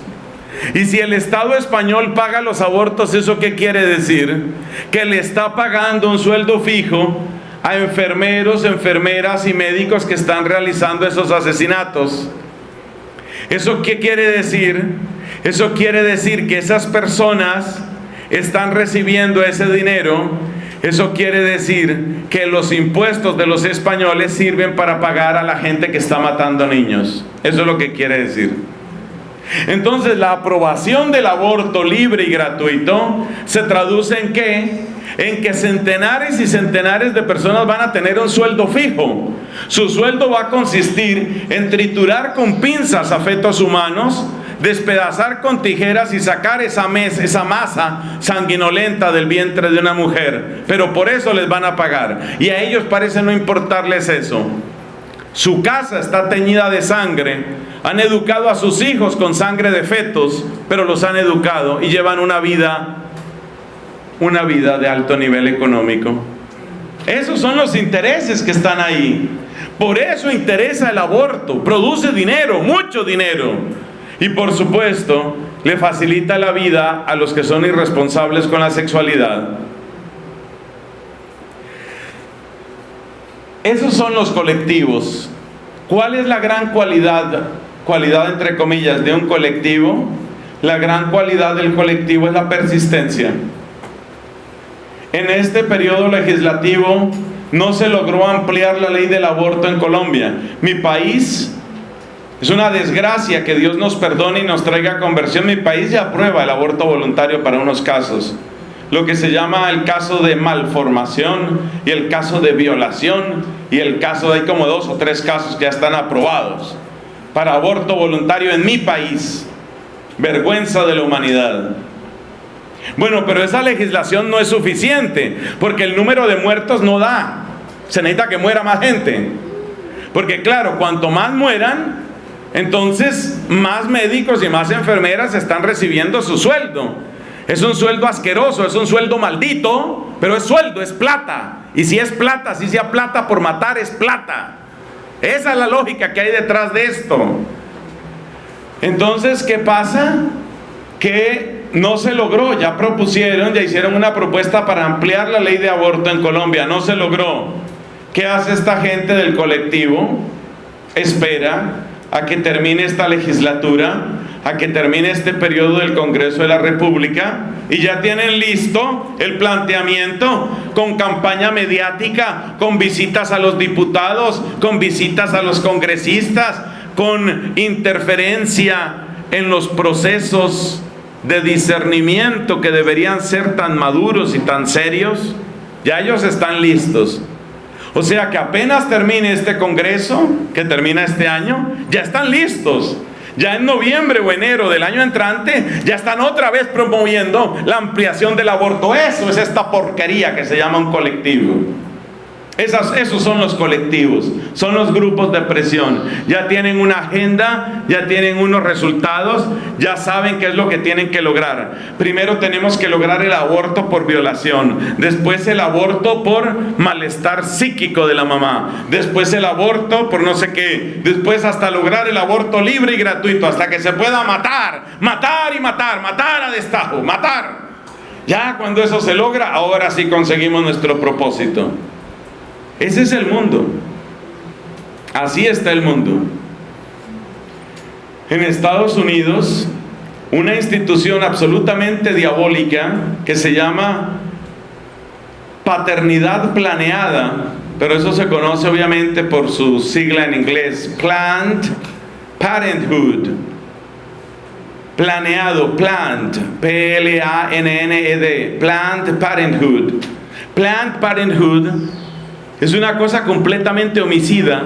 Y si el Estado español paga los abortos, ¿eso qué quiere decir? Que le está pagando un sueldo fijo a enfermeros, enfermeras y médicos que están realizando esos asesinatos. ¿Eso qué quiere decir? Eso quiere decir que esas personas están recibiendo ese dinero. Eso quiere decir que los impuestos de los españoles sirven para pagar a la gente que está matando niños. Eso es lo que quiere decir. Entonces, la aprobación del aborto libre y gratuito se traduce ¿en qué? En que centenares y centenares de personas van a tener un sueldo fijo. Su sueldo va a consistir en triturar con pinzas a fetos humanos, despedazar con tijeras y sacar esa masa sanguinolenta del vientre de una mujer. Pero por eso les van a pagar. Y a ellos parece no importarles eso. Su casa está teñida de sangre. Han educado a sus hijos con sangre de fetos, pero los han educado y llevan una vida de alto nivel económico. Esos son los intereses que están ahí. Por eso interesa el aborto. Produce dinero, mucho dinero. Y por supuesto, le facilita la vida a los que son irresponsables con la sexualidad. Esos son los colectivos. ¿Cuál es la gran cualidad entre comillas de un colectivo? La gran cualidad del colectivo es la persistencia. En este periodo legislativo no se logró ampliar la ley del aborto en Colombia. Mi país, es una desgracia, que Dios nos perdone y nos traiga conversión, mi país ya aprueba el aborto voluntario para unos casos. Lo que se llama el caso de malformación y el caso de violación y el caso, hay como 2 o 3 casos que ya están aprobados para aborto voluntario en mi país. Vergüenza de la humanidad. Bueno, pero esa legislación no es suficiente, porque el número de muertos no da. Se necesita que muera más gente. Porque claro, cuanto más mueran, entonces más médicos y más enfermeras están recibiendo su sueldo. Es un sueldo asqueroso, es un sueldo maldito, pero es sueldo, es plata. Y si es plata, si sea plata por matar, es plata. Esa es la lógica que hay detrás de esto. Entonces, ¿qué pasa? Que no se logró, ya propusieron, ya hicieron una propuesta para ampliar la ley de aborto en Colombia, no se logró. ¿Qué hace esta gente del colectivo? Espera a que termine esta legislatura, a que termine este periodo del Congreso de la República, y ya tienen listo el planteamiento con campaña mediática, con visitas a los diputados, con visitas a los congresistas, con interferencia en los procesos de discernimiento que deberían ser tan maduros y tan serios. Ya ellos están listos. O sea que apenas termine este Congreso, que termina este año, ya están listos. Ya en noviembre o enero del año entrante, ya están otra vez promoviendo la ampliación del aborto. Eso es esta porquería que se llama un colectivo. Esos son los colectivos, son los grupos de presión. Ya tienen una agenda, ya tienen unos resultados, ya saben qué es lo que tienen que lograr. Primero tenemos que lograr el aborto por violación, después el aborto por malestar psíquico de la mamá, después el aborto por no sé qué, después hasta lograr el aborto libre y gratuito, hasta que se pueda matar a destajo, matar. Ya cuando eso se logra, ahora sí conseguimos nuestro propósito. Ese es el mundo. Así está el mundo. En Estados Unidos, una institución absolutamente diabólica que se llama paternidad planeada, pero eso se conoce obviamente por su sigla en inglés, Planned Parenthood. Planeado, planned, P-L-A-N-N-E-D, Planned Parenthood. Planned Parenthood es una cosa completamente homicida.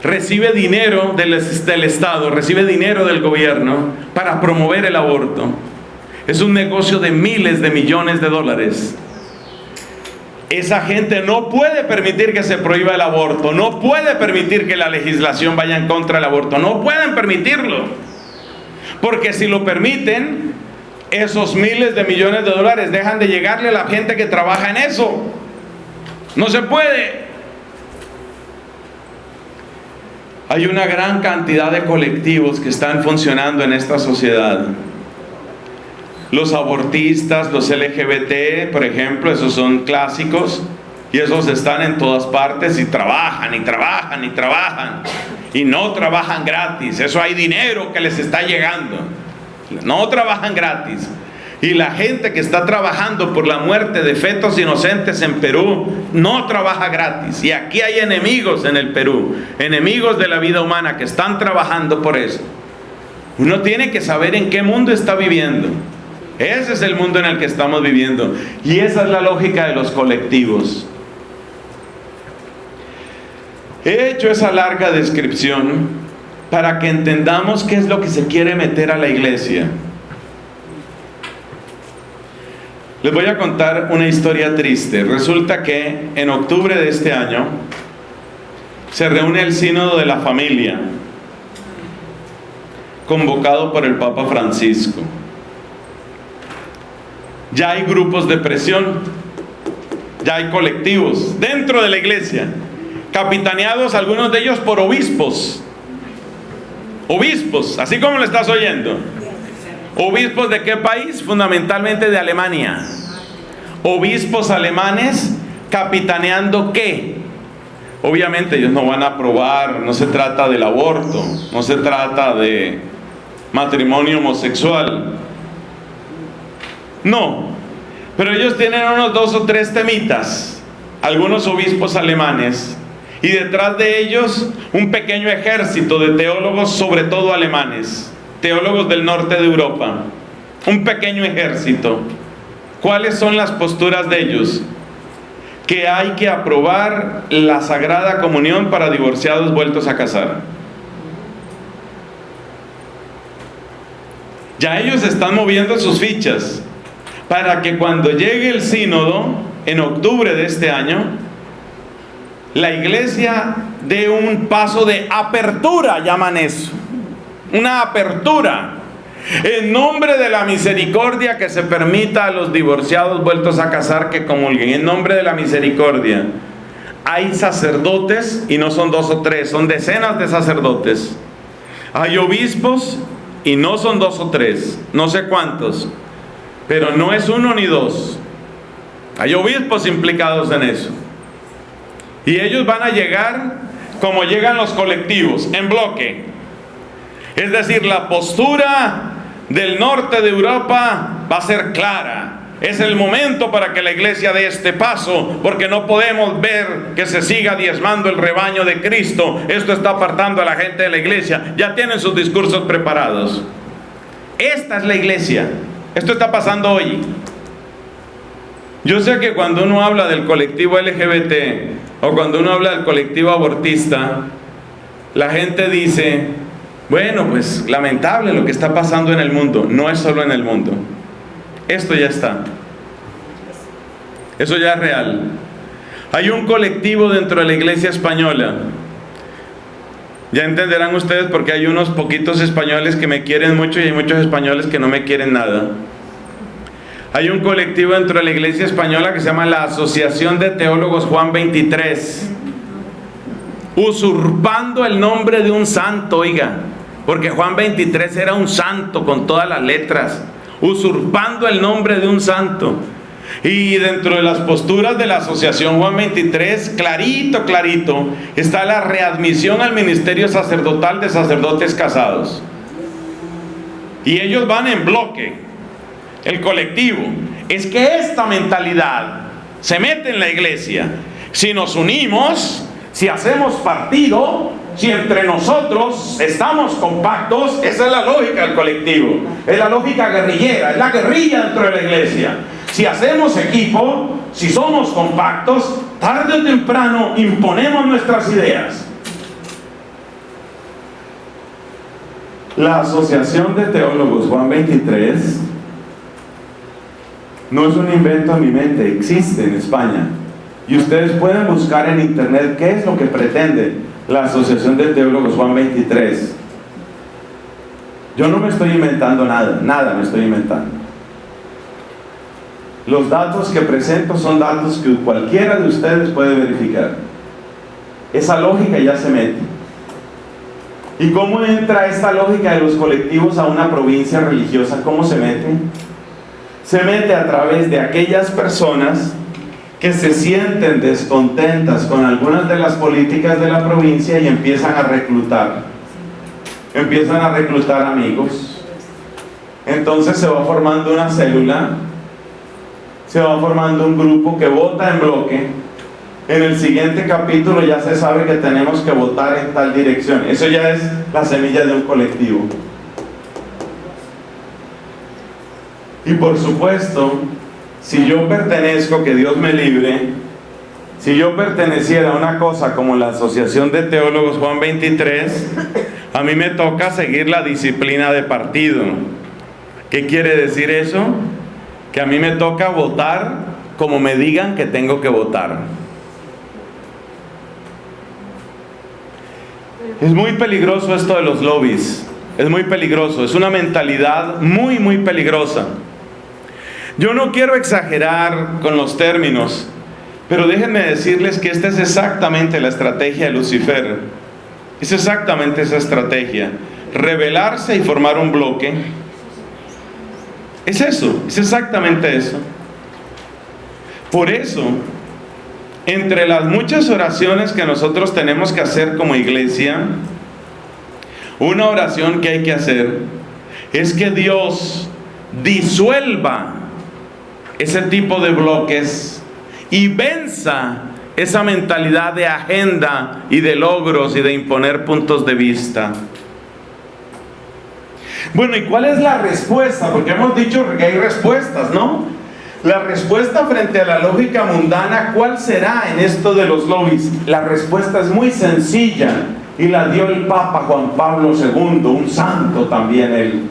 Recibe dinero del Estado, recibe dinero del gobierno para promover el aborto. Es un negocio de miles de millones de dólares. Esa gente no puede permitir que se prohíba el aborto, no puede permitir que la legislación vaya en contra del aborto, no pueden permitirlo. Porque si lo permiten, esos miles de millones de dólares dejan de llegarle a la gente que trabaja en eso. No se puede. Hay una gran cantidad de colectivos que están funcionando en esta sociedad. Los abortistas, los LGBT, por ejemplo, esos son clásicos. Y esos están en todas partes y trabajan y trabajan y trabajan. Y no trabajan gratis. Eso hay dinero que les está llegando. No trabajan gratis. Y la gente que está trabajando por la muerte de fetos inocentes en Perú no trabaja gratis. Y aquí hay enemigos en el Perú, enemigos de la vida humana que están trabajando por eso. Uno tiene que saber en qué mundo está viviendo. Ese es el mundo en el que estamos viviendo. Y esa es la lógica de los colectivos. He hecho esa larga descripción para que entendamos qué es lo que se quiere meter a la iglesia. Les voy a contar una historia triste. Resulta que en octubre de este año se reúne el Sínodo de la Familia, convocado por el Papa Francisco. Ya hay grupos de presión, ya hay colectivos dentro de la iglesia, capitaneados algunos de ellos por obispos. Obispos, así como lo estás oyendo. ¿Obispos de qué país? Fundamentalmente de Alemania. Obispos alemanes capitaneando ¿qué? Obviamente ellos no van a aprobar, no se trata del aborto, no se trata de matrimonio homosexual. No, pero ellos tienen unos 2 o 3 temitas, algunos obispos alemanes, y detrás de ellos un pequeño ejército de teólogos, sobre todo alemanes, teólogos del norte de Europa, un pequeño ejército. ¿Cuáles son las posturas de ellos? Que hay que aprobar la Sagrada Comunión para divorciados vueltos a casar. Ya ellos están moviendo sus fichas para que cuando llegue el sínodo en octubre de este año, la iglesia dé un paso de apertura, llaman eso. Una apertura. En nombre de la misericordia, que se permita a los divorciados vueltos a casar que comulguen. En nombre de la misericordia. Hay sacerdotes, y no son 2 o 3, son decenas de sacerdotes. Hay obispos, y no son 2 o 3, no sé cuántos, pero no es 1 ni 2. Hay obispos implicados en eso. Y ellos van a llegar como llegan los colectivos, en bloque. Es decir, la postura del norte de Europa va a ser clara. Es el momento para que la iglesia dé este paso, porque no podemos ver que se siga diezmando el rebaño de Cristo. Esto está apartando a la gente de la iglesia. Ya tienen sus discursos preparados. Esta es la iglesia. Esto está pasando hoy. Yo sé que cuando uno habla del colectivo LGBT o cuando uno habla del colectivo abortista, la gente dice, bueno, pues lamentable lo que está pasando en el mundo. No es solo en el mundo. Esto ya está. Eso ya es real. Hay un colectivo dentro de la iglesia española. Ya entenderán ustedes porque hay unos poquitos españoles que me quieren mucho y hay muchos españoles que no me quieren nada. Hay un colectivo dentro de la iglesia española que se llama la Asociación de Teólogos Juan 23. Usurpando el nombre de un santo, oiga. Porque Juan 23 era un santo con todas las letras. Usurpando el nombre de un santo. Y dentro de las posturas de la Asociación Juan 23, clarito, está la readmisión al ministerio sacerdotal de sacerdotes casados. Y ellos van en bloque, el colectivo. Es que esta mentalidad se mete en la iglesia. Si nos unimos, si hacemos partido, si entre nosotros estamos compactos, esa es la lógica del colectivo. Es la lógica guerrillera, es la guerrilla dentro de la iglesia. Si hacemos equipo, si somos compactos, tarde o temprano imponemos nuestras ideas. La Asociación de Teólogos Juan 23 no es un invento en mi mente, existe en España. Y ustedes pueden buscar en internet qué es lo que pretende la Asociación de Teólogos Juan 23. Yo no me estoy inventando nada me estoy inventando. Los datos que presento son datos que cualquiera de ustedes puede verificar. Esa lógica ya se mete. ¿Y cómo entra esta lógica de los colectivos a una provincia religiosa? ¿Cómo se mete? Se mete a través de aquellas personas que se sienten descontentas con algunas de las políticas de la provincia y empiezan a reclutar amigos. Entonces se va formando una célula, se va formando un grupo que vota en bloque. En el siguiente capítulo ya se sabe que tenemos que votar en tal dirección. Eso ya es la semilla de un colectivo. Y por supuesto, si yo pertenezco, que Dios me libre, si yo perteneciera a una cosa como la Asociación de Teólogos Juan 23, a mí me toca seguir la disciplina de partido. ¿Qué quiere decir eso? Que a mí me toca votar como me digan que tengo que votar. Es muy peligroso esto de los lobbies. Es muy peligroso. Es una mentalidad muy peligrosa. Yo no quiero exagerar con los términos, pero déjenme decirles que esta es exactamente la estrategia de Lucifer. Es exactamente esa estrategia. Rebelarse y formar un bloque. Es eso, es exactamente eso. Por eso, entre las muchas oraciones que nosotros tenemos que hacer como iglesia, una oración que hay que hacer es que Dios disuelva ese tipo de bloques y venza esa mentalidad de agenda y de logros y de imponer puntos de vista. Bueno, ¿y cuál es la respuesta? Porque hemos dicho que hay respuestas, ¿no? La respuesta frente a la lógica mundana, ¿cuál será en esto de los lobbies? La respuesta es muy sencilla y la dio el Papa Juan Pablo II, un santo también él.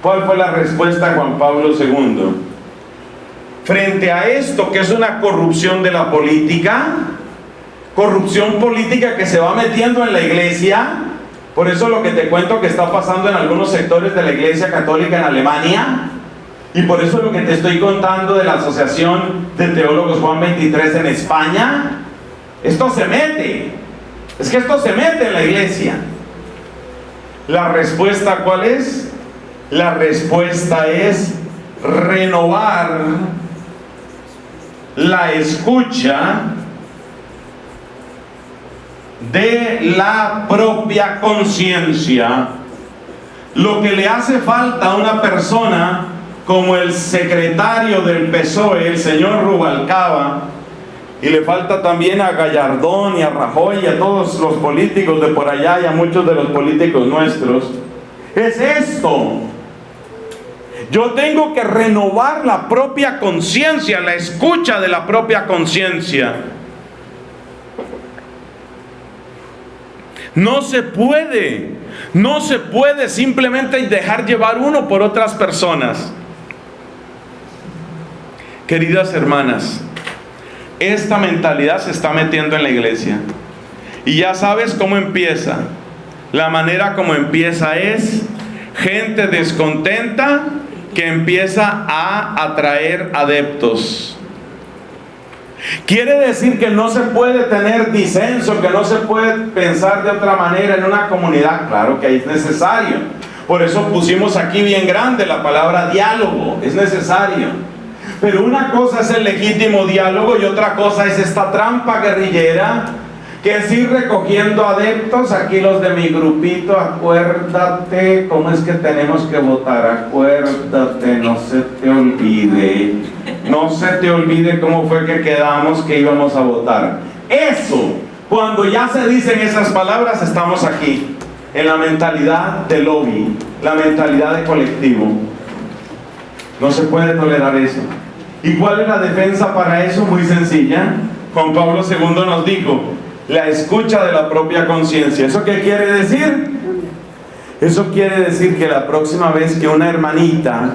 ¿Cuál fue la respuesta de Juan Pablo II? Frente a esto que es una corrupción de la política, corrupción política que se va metiendo en la iglesia. Por eso lo que te cuento que está pasando en algunos sectores de la iglesia católica en Alemania, y por eso lo que te estoy contando de la Asociación de Teólogos Juan 23 en España. Esto se mete, es que esto se mete en la iglesia. ¿La respuesta cuál es? La respuesta es renovar la escucha de la propia conciencia. Lo que le hace falta a una persona como el secretario del PSOE, el señor Rubalcaba, y le falta también a Gallardón y a Rajoy y a todos los políticos de por allá y a muchos de los políticos nuestros, es esto. Yo tengo que renovar la propia conciencia, la escucha de la propia conciencia. No se puede simplemente dejar llevar uno por otras personas. Queridas hermanas, esta mentalidad se está metiendo en la iglesia. Y ya sabes cómo empieza. La manera como empieza es gente descontenta que empieza a atraer adeptos. Quiere decir que no se puede tener disenso, que no se puede pensar de otra manera en una comunidad. Claro que ahí es necesario. Por eso pusimos aquí bien grande la palabra diálogo. Es necesario. Pero una cosa es el legítimo diálogo y otra cosa es esta trampa guerrillera, que es ir recogiendo adeptos. Aquí los de mi grupito, acuérdate cómo es que tenemos que votar, acuérdate, no se te olvide cómo fue que quedamos que íbamos a votar. Eso, cuando ya se dicen esas palabras, estamos aquí, en la mentalidad de lobby, la mentalidad de colectivo. No se puede tolerar eso. ¿Y cuál es la defensa para eso? Muy sencilla. Juan Pablo II nos dijo: la escucha de la propia conciencia. ¿Eso qué quiere decir? Eso quiere decir que la próxima vez que una hermanita,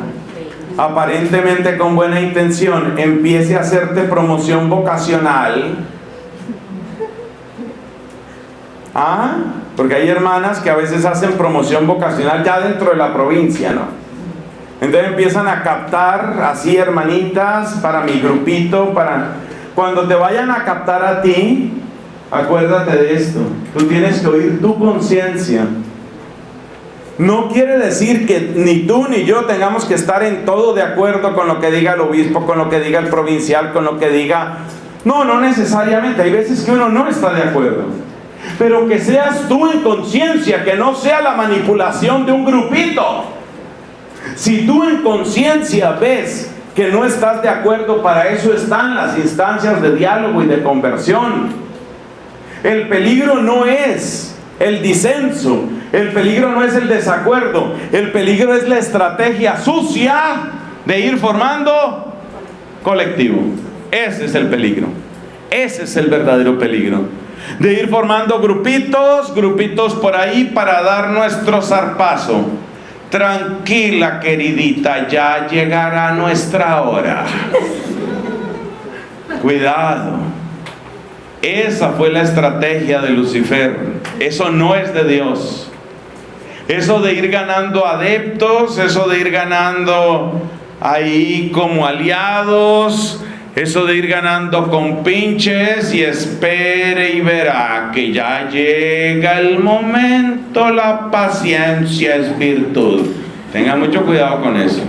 aparentemente con buena intención, empiece a hacerte promoción vocacional, porque hay hermanas que a veces hacen promoción vocacional ya dentro de la provincia, ¿no? Entonces empiezan a captar así hermanitas para mi grupito, cuando te vayan a captar a ti, acuérdate de esto. Tú tienes que oír tu conciencia. No quiere decir que ni tú ni yo tengamos que estar en todo de acuerdo con lo que diga el obispo, con lo que diga el provincial, con lo que diga... No necesariamente. Hay veces que uno no está de acuerdo. Pero que seas tú en conciencia, que no sea la manipulación de un grupito. Si tú en conciencia ves que no estás de acuerdo, para eso están las instancias de diálogo y de conversión. El peligro no es el disenso, el peligro no es el desacuerdo, el peligro es la estrategia sucia de ir formando colectivo. Ese es el peligro, ese es el verdadero peligro, de ir formando grupitos por ahí para dar nuestro zarpazo. Tranquila, queridita, ya llegará nuestra hora. Cuidado. Esa fue la estrategia de Lucifer. Eso no es de Dios. Eso de ir ganando adeptos, eso de ir ganando ahí como aliados, eso de ir ganando compinches y espere y verá que ya llega el momento, la paciencia es virtud. Tengan mucho cuidado con eso.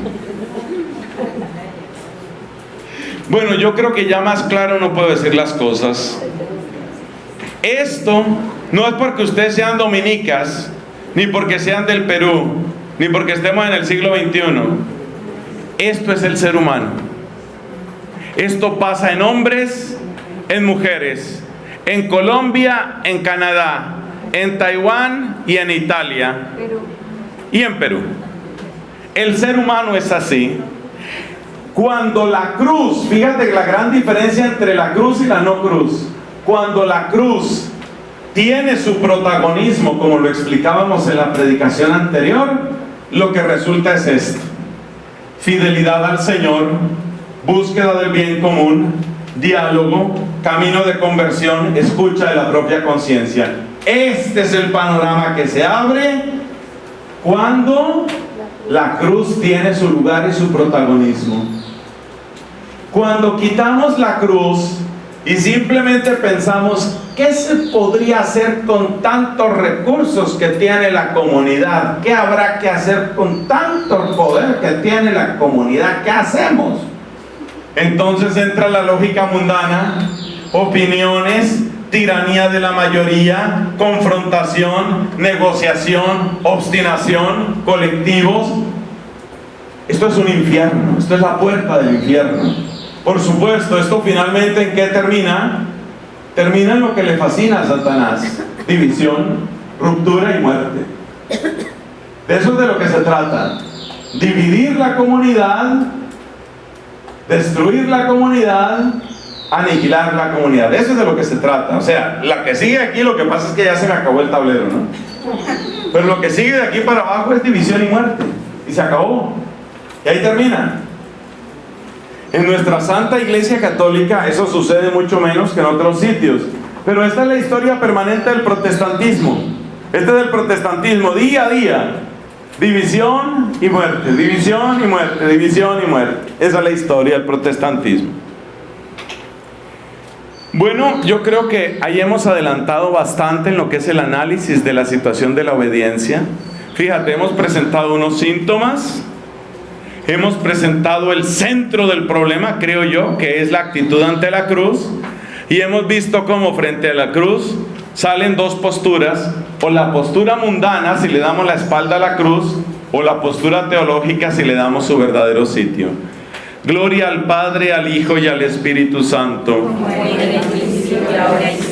Bueno, yo creo que ya más claro no puedo decir las cosas. Esto no es porque ustedes sean dominicas, ni porque sean del Perú, ni porque estemos en el siglo XXI. Esto es el ser humano. Esto pasa en hombres, en mujeres, en Colombia, en Canadá, en Taiwán y en Italia y en Perú. El ser humano es así. Cuando la cruz, fíjate la gran diferencia entre la cruz y la no cruz. Cuando la cruz tiene su protagonismo, como lo explicábamos en la predicación anterior, lo que resulta es esto: fidelidad al Señor, búsqueda del bien común, diálogo, camino de conversión, escucha de la propia conciencia. Este es el panorama que se abre cuando la cruz tiene su lugar y su protagonismo. Cuando quitamos la cruz y simplemente pensamos, ¿qué se podría hacer con tantos recursos que tiene la comunidad? ¿Qué habrá que hacer con tanto poder que tiene la comunidad? ¿Qué hacemos? Entonces entra la lógica mundana, opiniones, tiranía de la mayoría, confrontación, negociación, obstinación, colectivos. Esto es un infierno, esto es la puerta del infierno. Por supuesto, esto finalmente ¿en qué termina? Termina en lo que le fascina a Satanás: división, ruptura y muerte. De eso es de lo que se trata. Dividir la comunidad, destruir la comunidad, aniquilar la comunidad. De eso es de lo que se trata. O sea, la que sigue aquí, lo que pasa es que ya se me acabó el tablero, ¿no? Pero lo que sigue de aquí para abajo es división y muerte. Y se acabó. Y ahí termina. En nuestra Santa Iglesia Católica eso sucede mucho menos que en otros sitios. Pero esta es la historia permanente del protestantismo. Este es el protestantismo día a día. División y muerte, división y muerte, división y muerte. Esa es la historia del protestantismo. Bueno, yo creo que ahí hemos adelantado bastante en lo que es el análisis de la situación de la obediencia. Fíjate, hemos presentado unos síntomas. Hemos presentado el centro del problema, creo yo, que es la actitud ante la cruz. Y hemos visto cómo frente a la cruz salen dos posturas: o la postura mundana, si le damos la espalda a la cruz, o la postura teológica, si le damos su verdadero sitio. Gloria al Padre, al Hijo y al Espíritu Santo. Como era en el principio, ahora y siempre.